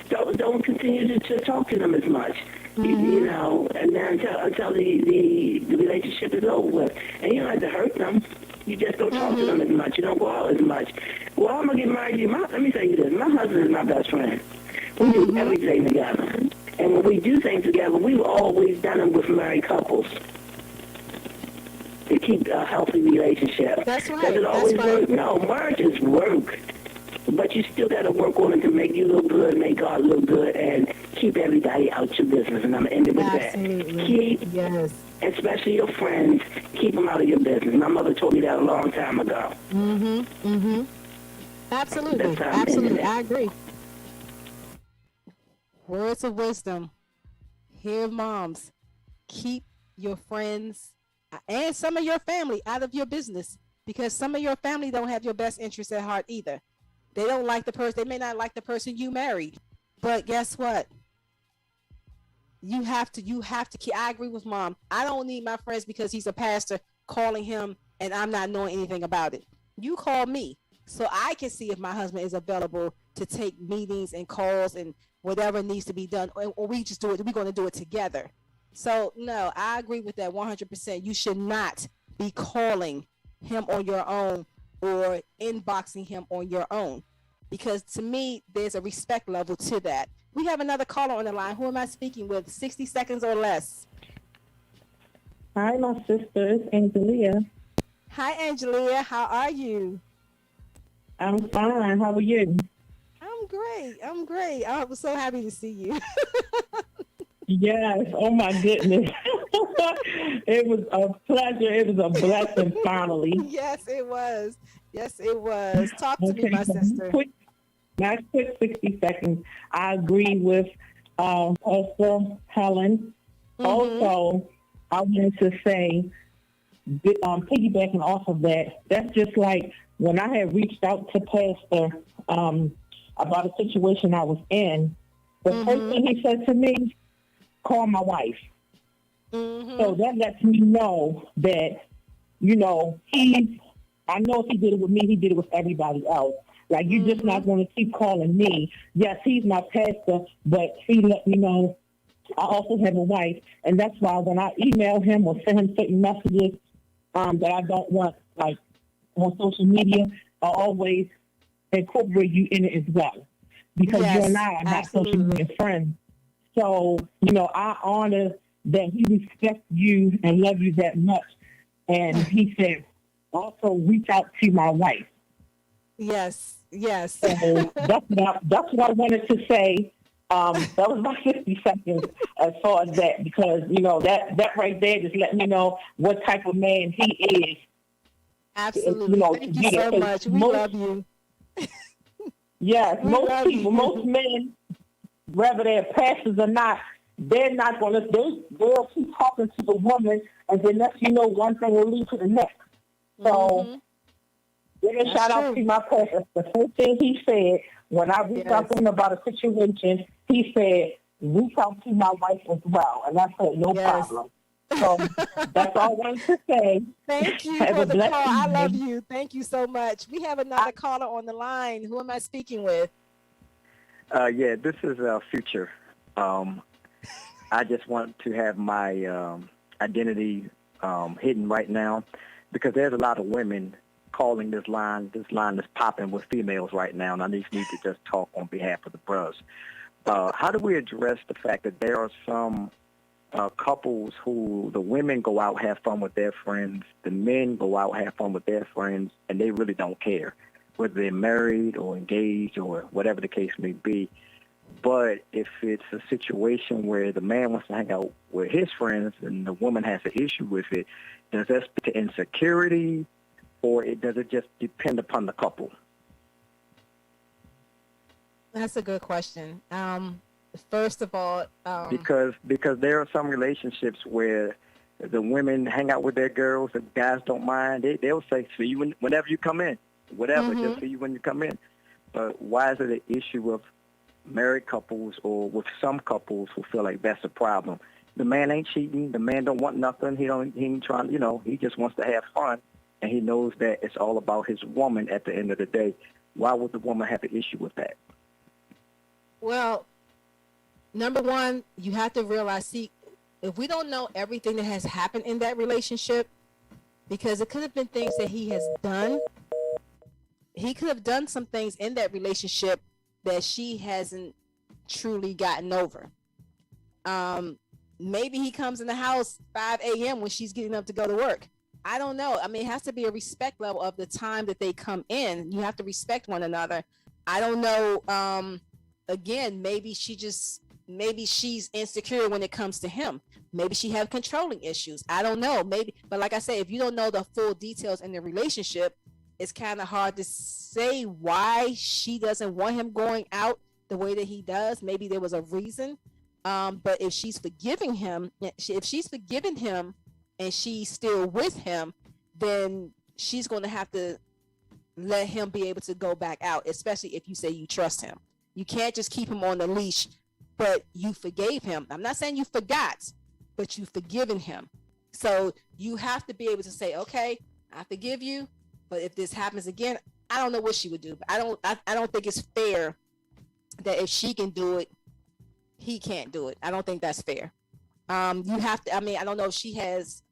S6: Don't continue to talk to them as much. You know, and then until the relationship is over with. And you don't have to hurt them. You just don't talk to them as much. You don't go out as much. Well, I'm going to get married to you. Let me tell you this. My husband is my best friend. We do everything together. And when we do things together, we've always done them with married couples to keep a healthy relationship.
S2: That's right.
S6: Does it always
S2: That's right.
S6: work? No, marriage is work. But you still got to work on it to make you look good, make God look good, and keep everybody out your business. And I'm going to end it with
S2: Absolutely.
S6: that. Keep,
S2: Yes.
S6: especially your friends, keep them out of your business. My mother told me that a long time ago.
S2: Absolutely.
S6: That's how I'm
S2: Absolutely.
S6: ending it.
S2: I agree. Words of wisdom. Here, moms, keep your friends and some of your family out of your business, because some of your family don't have your best interests at heart either. They don't like the person. They may not like the person you married, but guess what? You have to keep. I agree with mom. I don't need my friends because he's a pastor calling him and I'm not knowing anything about it. You call me so I can see if my husband is available to take meetings and calls and whatever needs to be done, or we just do it. We're going to do it together. So no, I agree with that 100%. You should not be calling him on your own or inboxing him on your own, because to me, there's a respect level to that. We have another caller on the line. Who am I speaking with? 60 seconds or less.
S7: Hi, my sister. It's Angelia.
S2: Hi, Angelia. How are you?
S7: I'm fine. How are you?
S2: I'm great. I'm great. I'm so happy to see you.
S7: Yes. Oh, my goodness. It was a pleasure. It was a blessing, finally.
S2: Yes, it was. Yes, it was. Talk to me, my sister.
S7: Quick 60 seconds. I agree with Pastor Helen. Also, I wanted to say, piggybacking off of that, that's just like when I had reached out to Pastor about a situation I was in, the first thing he said to me, call my wife. So that lets me know that, you know, I know if he did it with me, he did it with everybody else. Like, you're just not going to keep calling me. Yes, he's my pastor, but he let me know I also have a wife. And that's why when I email him or send him certain messages that I don't want, like, on social media, I always incorporate you in it as well. Because you and I are not social media friends. So, you know, I honor that he respects you and loves you that much. And he said, also reach out to my wife.
S2: Yes.
S7: So that's what I wanted to say. That was my 60 seconds as far as that, because, you know, that right there just let me know what type of man he is.
S2: Absolutely.
S7: You know,
S2: thank you so much. We love you.
S7: Yes, most men, whether they're pastors or not, they're not going to, they'll keep talking to the woman, and then next you know, one thing will lead to the next. So, give a shout out to my pastor. The first thing he said when I reached out to him about a situation, he said, reach out to my wife as well. And I said, no problem. So that's all I wanted to say.
S2: Thank you for the call. I love you. Thank you so much. We have another caller on the line. Who am I speaking with?
S3: Yeah, this is Future. I just want to have my identity hidden right now, because there's a lot of women calling this line. This line is popping with females right now, and I just need to just talk on behalf of the bros. How do we address the fact that there are some couples who the women go out, have fun with their friends, the men go out, have fun with their friends, and they really don't care, whether they're married or engaged or whatever the case may be. But if it's a situation where the man wants to hang out with his friends and the woman has an issue with it, does that speak to insecurity, or does it just depend upon the couple?
S2: That's a good question. First of all,
S3: because there are some relationships where the women hang out with their girls, the guys don't mind. They'll say, see you whenever you come in, whatever, just see you when you come in. But why is it an issue with married couples or with some couples who feel like that's a problem? The man ain't cheating. The man don't want nothing. He ain't trying. He just wants to have fun, and he knows that it's all about his woman at the end of the day. Why would the woman have an issue with that?
S2: Well, number one, you have to realize, see, if we don't know everything that has happened in that relationship, because it could have been things that he has done. He could have done some things in that relationship that she hasn't truly gotten over. Maybe he comes in the house 5 a.m. when she's getting up to go to work. I don't know. I mean, it has to be a respect level of the time that they come in. You have to respect one another. I don't know. Again, maybe she's insecure when it comes to him. Maybe she has controlling issues. I don't know. Maybe, but like I say, if you don't know the full details in the relationship, it's kind of hard to say why she doesn't want him going out the way that he does. Maybe there was a reason. But if she's forgiving him, and she's still with him, then she's going to have to let him be able to go back out, especially if you say you trust him. You can't just keep him on the leash, but you forgave him. I'm not saying you forgot, but you've forgiven him. So you have to be able to say, okay, I forgive you, but if this happens again, I don't know what she would do. But I don't think it's fair that if she can do it, he can't do it. I don't think that's fair. You have to, I mean, I don't know if she has,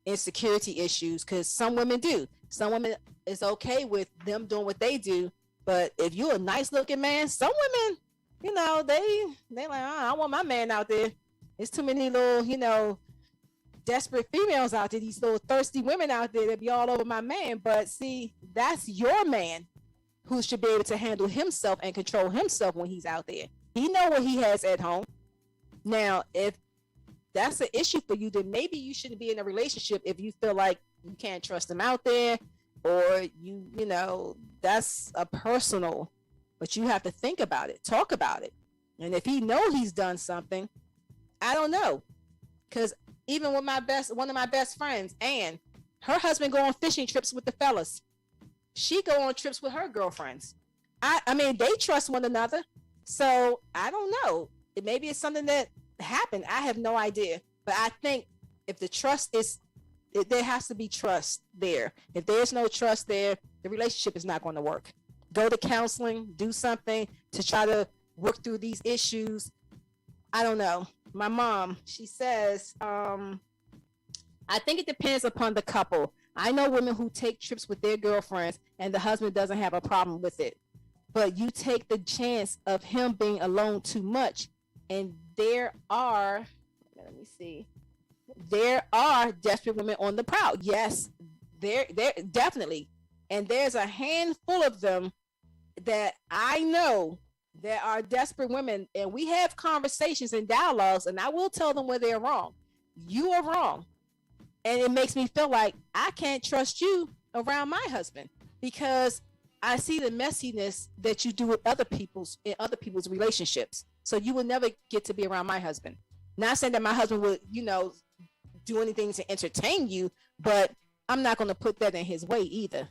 S2: insecurity issues, because some women do. Some women, it's okay with them doing what they do, but if you're a nice looking man, some women, they like, I want my man out there. There's too many little, desperate females out there, these little thirsty women out there that be all over my man. But see, that's your man who should be able to handle himself and control himself when he's out there. He know what he has at home. Now, if that's an issue for you, then maybe you shouldn't be in a relationship if you feel like you can't trust him out there, or that's a personal, but you have to think about it, talk about it. And if he know he's done something, I don't know. Because even with one of my best friends, Ann, her husband go on fishing trips with the fellas. She go on trips with her girlfriends. I mean, they trust one another. So I don't know. Maybe it's something that happened. I have no idea. But I think if the trust there has to be trust there. If there's no trust there, the relationship is not going to work. Go to counseling, do something to try to work through these issues. I don't know. My mom, she says, I think it depends upon the couple. I know women who take trips with their girlfriends and the husband doesn't have a problem with it. But you take the chance of him being alone too much. And there are desperate women on the prowl. Yes, there definitely. And there's a handful of them that I know that are desperate women. And we have conversations and dialogues, and I will tell them where they're wrong. You are wrong. And it makes me feel like I can't trust you around my husband, because I see the messiness that you do with other people's relationships. So you will never get to be around my husband. Not saying that my husband would, do anything to entertain you, but I'm not going to put that in his way either.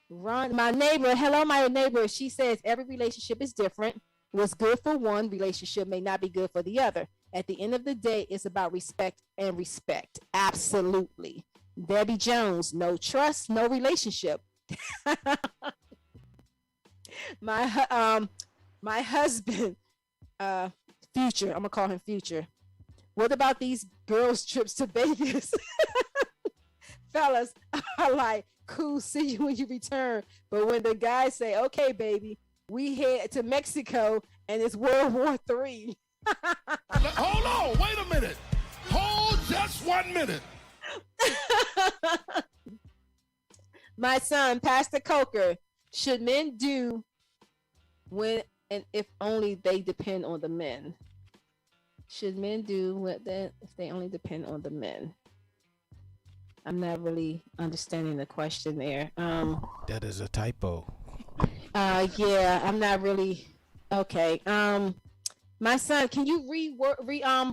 S2: My neighbor, she says every relationship is different. What's good for one relationship may not be good for the other. At the end of the day, it's about respect and respect. Absolutely. Debbie Jones, no trust, no relationship. My husband, Future, I'm gonna call him Future. What about these girls' trips to Vegas? Fellas are like, cool, see you when you return. But when the guys say, okay, baby, we head to Mexico and it's World War III.
S5: Hold on, wait a minute. Hold just 1 minute.
S2: My son, Pastor Coker, should men do when and if only they depend on the men? Should men do what that if they only depend on the men? I'm not really understanding the question there.
S8: That is a typo.
S2: Yeah, I'm not really okay. My son, can you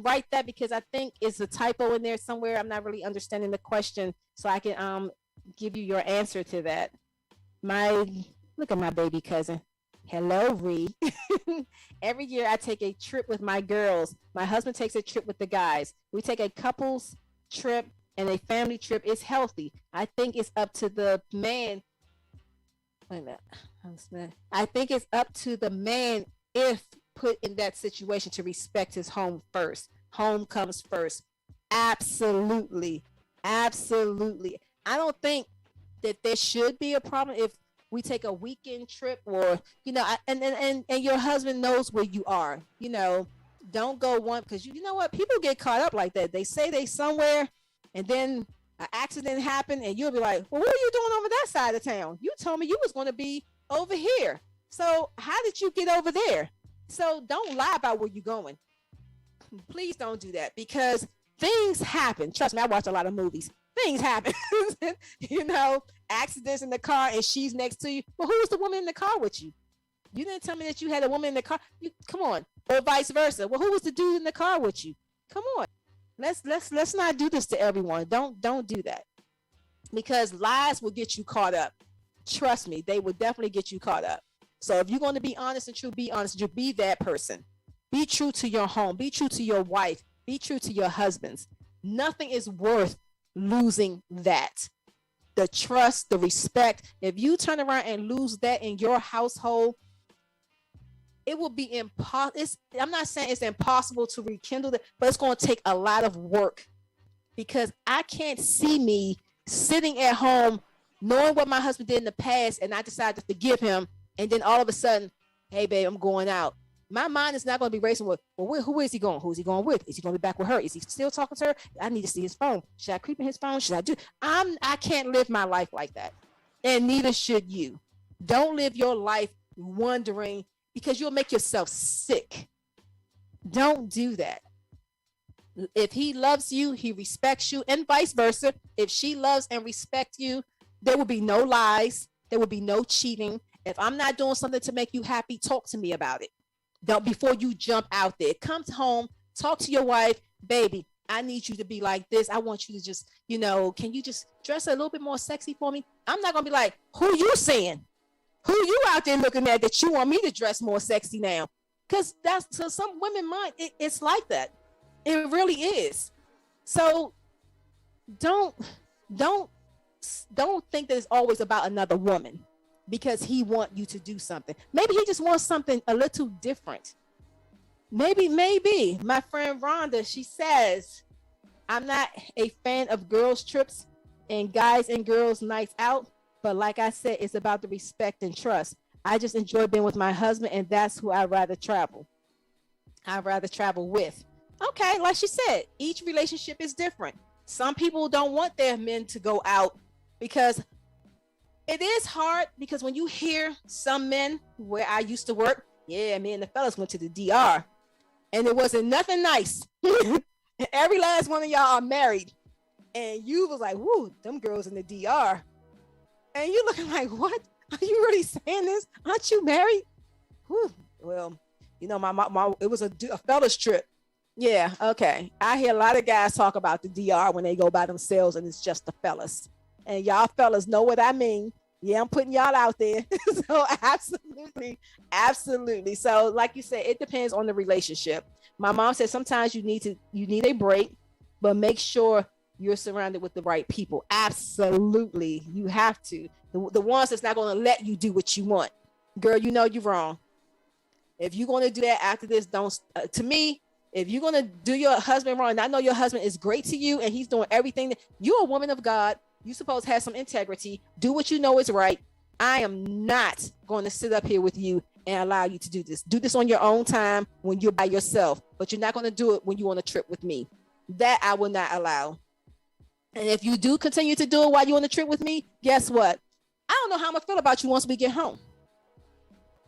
S2: write that, because I think it's a typo in there somewhere. I'm not really understanding the question, so I can give you your answer to that. My Look at my baby cousin. Hello, Ree. Every year I take a trip with my girls. My husband takes a trip with the guys. We take a couples trip and a family trip. It's healthy. I think it's up to the man. Wait a minute. I think it's up to the man, if put in that situation, to respect his home first. Home comes first. Absolutely. Absolutely. I don't think that there should be a problem if we take a weekend trip, or, you know, and your husband knows where you are. You know, don't go one, because you know what? People get caught up like that. They say they somewhere, and then an accident happened, and you'll be like, well, what are you doing over that side of town? You told me you was going to be over here. So how did you get over there? So don't lie about where you're going. Please don't do that, because things happen. Trust me, I watch a lot of movies. Things happen. You know, accidents in the car and she's next to you. Well, who was the woman in the car with you? You didn't tell me that you had a woman in the car. Come on. Or vice versa. Well, who was the dude in the car with you? Come on. Let's not do this to everyone. Don't do that, because lies will get you caught up. Trust me, they will definitely get you caught up. So if you're going to be honest and true, be honest. You be that person. Be true to your home. Be true to your wife. Be true to your husbands. Nothing is worth losing that. The trust, the respect. If you turn around and lose that in your household, it will be impossible. I'm not saying it's impossible to rekindle that, but it's going to take a lot of work, because I can't see me sitting at home knowing what my husband did in the past, and I decide to forgive him, and then all of a sudden, hey babe, I'm going out. My mind is not going to be racing with, well, who is he going? Who's he going with? Is he going to be back with her? Is he still talking to her? I need to see his phone. Should I creep in his phone? Should I do? I can't live my life like that. And neither should you. Don't live your life wondering, because you'll make yourself sick. Don't do that. If he loves you, he respects you, and vice versa. If she loves and respects you, there will be no lies. There will be no cheating. If I'm not doing something to make you happy, talk to me about it. Don't, before you jump out there. Come home, talk to your wife. Baby, I need you to be like this. I want you to just, you know, can you just dress a little bit more sexy for me? I'm not going to be like, who you seeing? Who you out there looking at that you want me to dress more sexy now? Because that's, to some women mind, it's like that. It really is. So don't think that it's always about another woman because he want you to do something. Maybe he just wants something a little different. Maybe my friend Rhonda, she says, I'm not a fan of girls trips and guys and girls nights out, but like I said, it's about the respect and trust. I just enjoy being with my husband, and that's who I'd rather travel with. Okay, like she said, each relationship is different. Some people don't want their men to go out, because it is hard, because when you hear some men where I used to work, yeah, me and the fellas went to the DR, and it wasn't nothing nice. Every last one of y'all are married, and you was like, woo, them girls in the DR. And you looking like, what? Are you really saying this? Aren't you married? Whew. Well, you know, my it was a fellas trip. Yeah, okay. I hear a lot of guys talk about the DR when they go by themselves, and it's just the fellas. And y'all fellas know what I mean. Yeah, I'm putting y'all out there. So absolutely. So like you said, it depends on the relationship. My mom said sometimes you need a break, but make sure you're surrounded with the right people. Absolutely. You have to. The ones that's not going to let you do what you want. Girl, you know you're wrong. If you're going to do that after this, don't, to me, if you're going to do your husband wrong, and I know your husband is great to you and he's doing everything, you're a woman of God. You supposed to have some integrity. Do what you know is right. I am not going to sit up here with you and allow you to do this. Do this on your own time when you're by yourself, but you're not going to do it when you're on a trip with me. That I will not allow. And if you do continue to do it while you're on the trip with me, guess what? I don't know how I'm going to feel about you once we get home.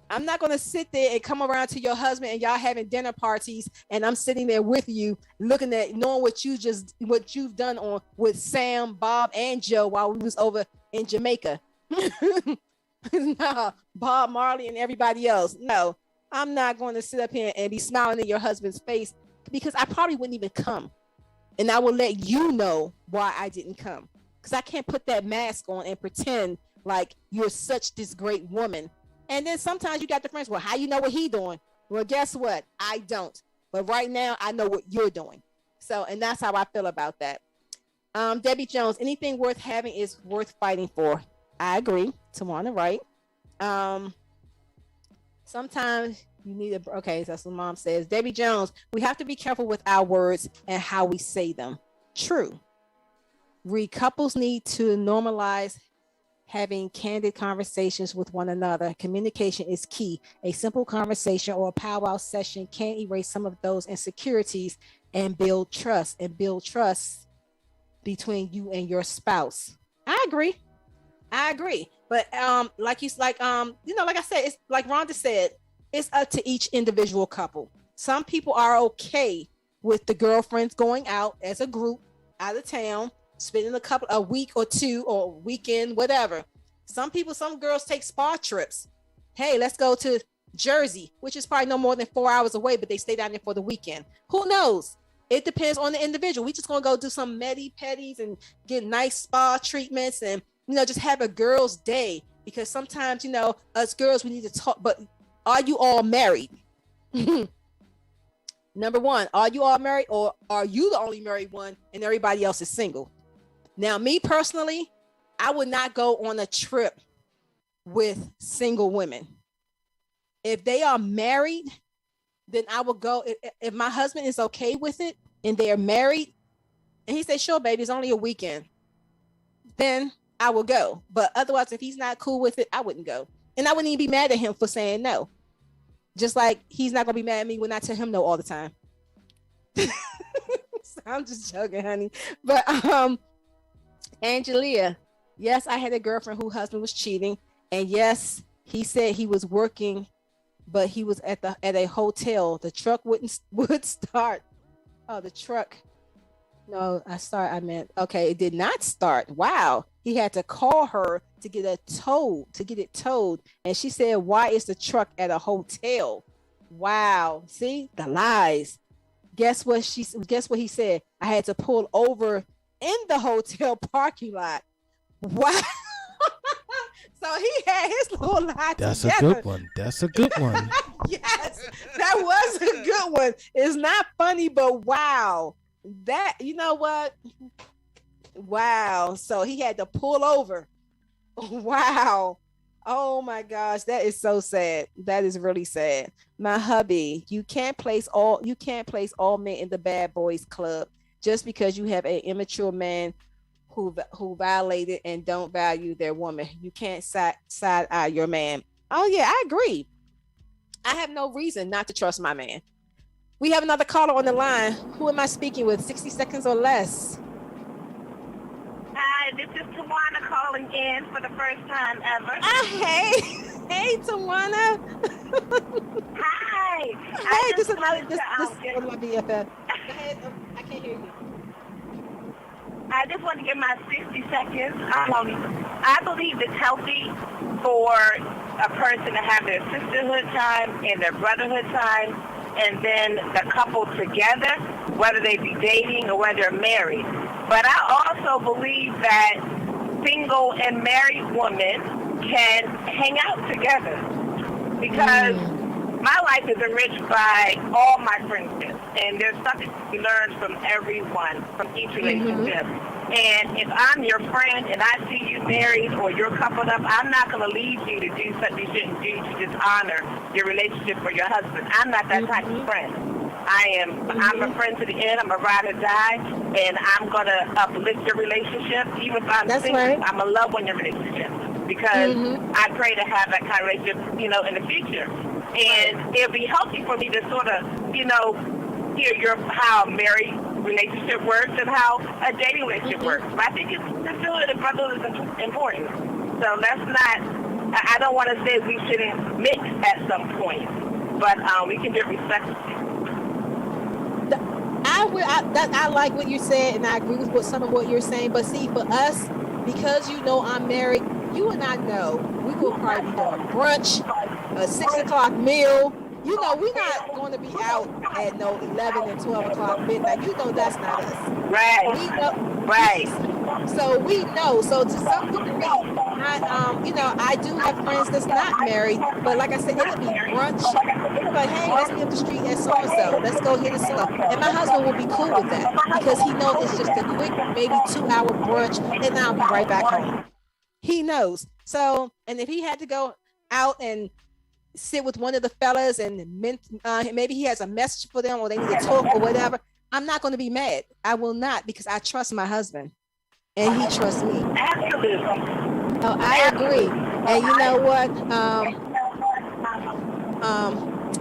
S2: I'm not going to sit there and come around to your husband and y'all having dinner parties, and I'm sitting there with you looking at, knowing what you've done on with Sam, Bob, and Joe while we was over in Jamaica. No, Bob Marley and everybody else. No, I'm not going to sit up here and be smiling in your husband's face, because I probably wouldn't even come. And I will let you know why I didn't come, because I can't put that mask on and pretend Like, you're such this great woman. And then sometimes you got the friends, well, how you know what he doing? Well, guess what? I don't. But right now, I know what you're doing. So, and that's how I feel about that. Debbie Jones, anything worth having is worth fighting for. I agree. Tawana, right? Sometimes you need a, okay, that's what mom says. Debbie Jones, we have to be careful with our words and how we say them. True. Couples need to normalize having candid conversations with one another. Communication is key. A simple conversation or a powwow session can erase some of those insecurities and build trust between you and your spouse. I agree. But like I said, it's like Rhonda said, it's up to each individual couple. Some people are okay with the girlfriends going out as a group out of town, spending a week or two or weekend, whatever. Some girls take spa trips. Hey, let's go to Jersey, which is probably no more than 4 hours away, but they stay down there for the weekend. Who knows? It depends on the individual. We just gonna go do some medi-pedis and get nice spa treatments and, just have a girl's day, because sometimes, us girls, we need to talk, but are you all married? Number one, are you all married, or are you the only married one and everybody else is single? Now, me personally, I would not go on a trip with single women. If they are married, then I will go. If my husband is okay with it and they're married and he says, sure, baby, it's only a weekend, then I will go. But otherwise, if he's not cool with it, I wouldn't go. And I wouldn't even be mad at him for saying no. Just like he's not going to be mad at me when I tell him no all the time. So I'm just joking, honey. But Angelia, yes, I had a girlfriend whose husband was cheating. And yes, he said he was working, but he was at a hotel. The truck would start. Oh, the truck. No, I meant, okay, it did not start. Wow. He had to call her to get it towed. And she said, why is the truck at a hotel? Wow. See, the lies. Guess what he said? I had to pull over in the hotel parking lot. Wow. So he had his little lie
S8: That's
S2: together.
S8: a good one. That's a good one.
S2: Yes, that was a good one. It's not funny, but wow. That, you know what? Wow. So he had to pull over. Wow. Oh my gosh, that is so sad. That is really sad. My hubby, you can't place all men in the bad boys club just because you have an immature man who violated and don't value their woman. You can't side eye your man. Oh yeah, I agree. I have no reason not to trust my man. We have another caller on the line. Who am I speaking with? 60 seconds or less.
S9: Hi, this is Tawana calling in for the first time ever.
S2: Hey, Tawana.
S9: Hi.
S2: Hey, this is my BFF. Go ahead. I can't hear you.
S9: I just want to give my 60 seconds. I believe it's healthy for a person to have their sisterhood time and their brotherhood time, and then the couple together, whether they be dating or whether they're married. But I also believe that single and married women can hang out together, because my life is enriched by all my friendships, and there's something to be learned from everyone, from each relationship. And if I'm your friend and I see you married or you're coupled up, I'm not going to leave you to do something you shouldn't do to dishonor your relationship for your husband. I'm not that type of friend. I'm a friend to the end. I'm a ride or die, and I'm going to uplift your relationship. Even if I'm single, right. I'm going to love on your relationship, because I pray to have that kind of relationship, in the future. And it'll be healthy for me to sort of, hear how a married relationship works and how a dating relationship works. But I think sisterhood and brotherhood is important. So I don't want to say we shouldn't mix at some point, but we can do it respectfully.
S2: I like what you said, and I agree with some of what you're saying. But see, for us, because I'm married, you and I know we will probably be doing brunch, a 6 o'clock meal. We're not going to be out at 11 and 12 o'clock midnight. That's not us.
S9: Right.
S2: So we know. So to some degree, I do have friends that's not married, but like I said, it'll be brunch. But hey, let's be up the street at so and so. Let's go hit a cigar. And my husband will be cool with that because he knows it's just a quick, maybe 2-hour brunch, and I'll be right back home. He knows. So, and if he had to go out and sit with one of the fellas and maybe he has a message for them or they need to talk or whatever, I'm not going to be mad. I will not, because I trust my husband and he trusts me.
S9: Absolutely.
S2: Oh, I agree. And you know what?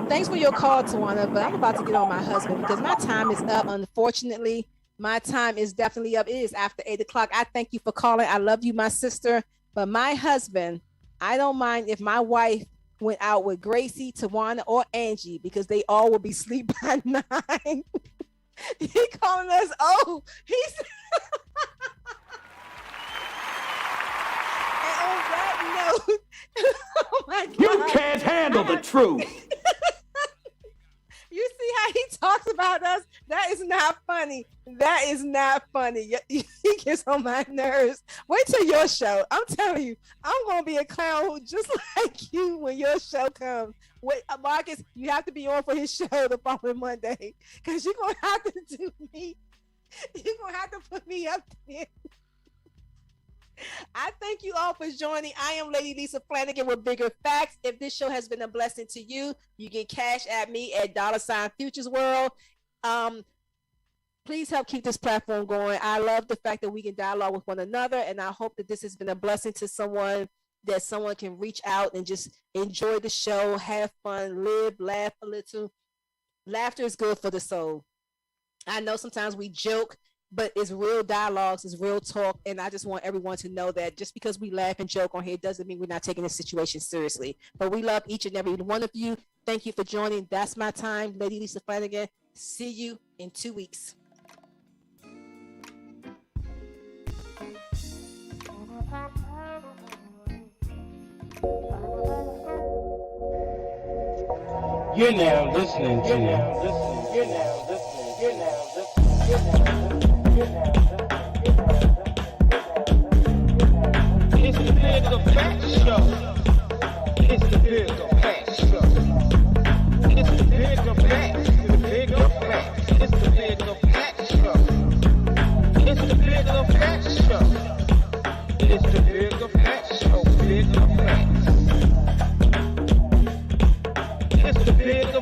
S2: Thanks for your call, Tawana, but I'm about to get on my husband because my time is up. Unfortunately, my time is definitely up. It is after 8:00. I thank you for calling. I love you, my sister. But my husband, I don't mind if my wife went out with Gracie, Tawana, or Angie because they all will be asleep by 9. He calling us old. He's and on that note, oh my God.
S4: You can't handle the truth.
S2: You see how he talks about us? That is not funny. That is not funny. He gets on my nerves. Wait till your show. I'm telling you, I'm going to be a clown just like you when your show comes. Wait, Marcus, you have to be on for his show the following Monday because you're going to have to do me. You're going to have to put me up there. I thank you all for joining. I am Lady Lisa Flanagan with Bigger Facts. If this show has been a blessing to you, you can cash at me at $Futures World. Please help keep this platform going. I love the fact that we can dialogue with one another, and I hope that this has been a blessing to someone, that someone can reach out and just enjoy the show, have fun, live, laugh a little. Laughter is good for the soul. I know sometimes we joke, but it's real dialogues, it's real talk, and I just want everyone to know that just because we laugh and joke on here doesn't mean we're not taking this situation seriously. But we love each and every one of you. Thank you for joining. That's my time, Lady Lisa Flanagan. See you in 2 weeks.
S1: You're now listening to It's the Bigger Facts Show. It's the Bigger Facts Show. It's the Bigger Facts. The Bigger Facts. It's the Bigger Facts Show. It's the Bigger Facts Show. It's the Bigger Facts Show. Bigger Facts. It's the Bigger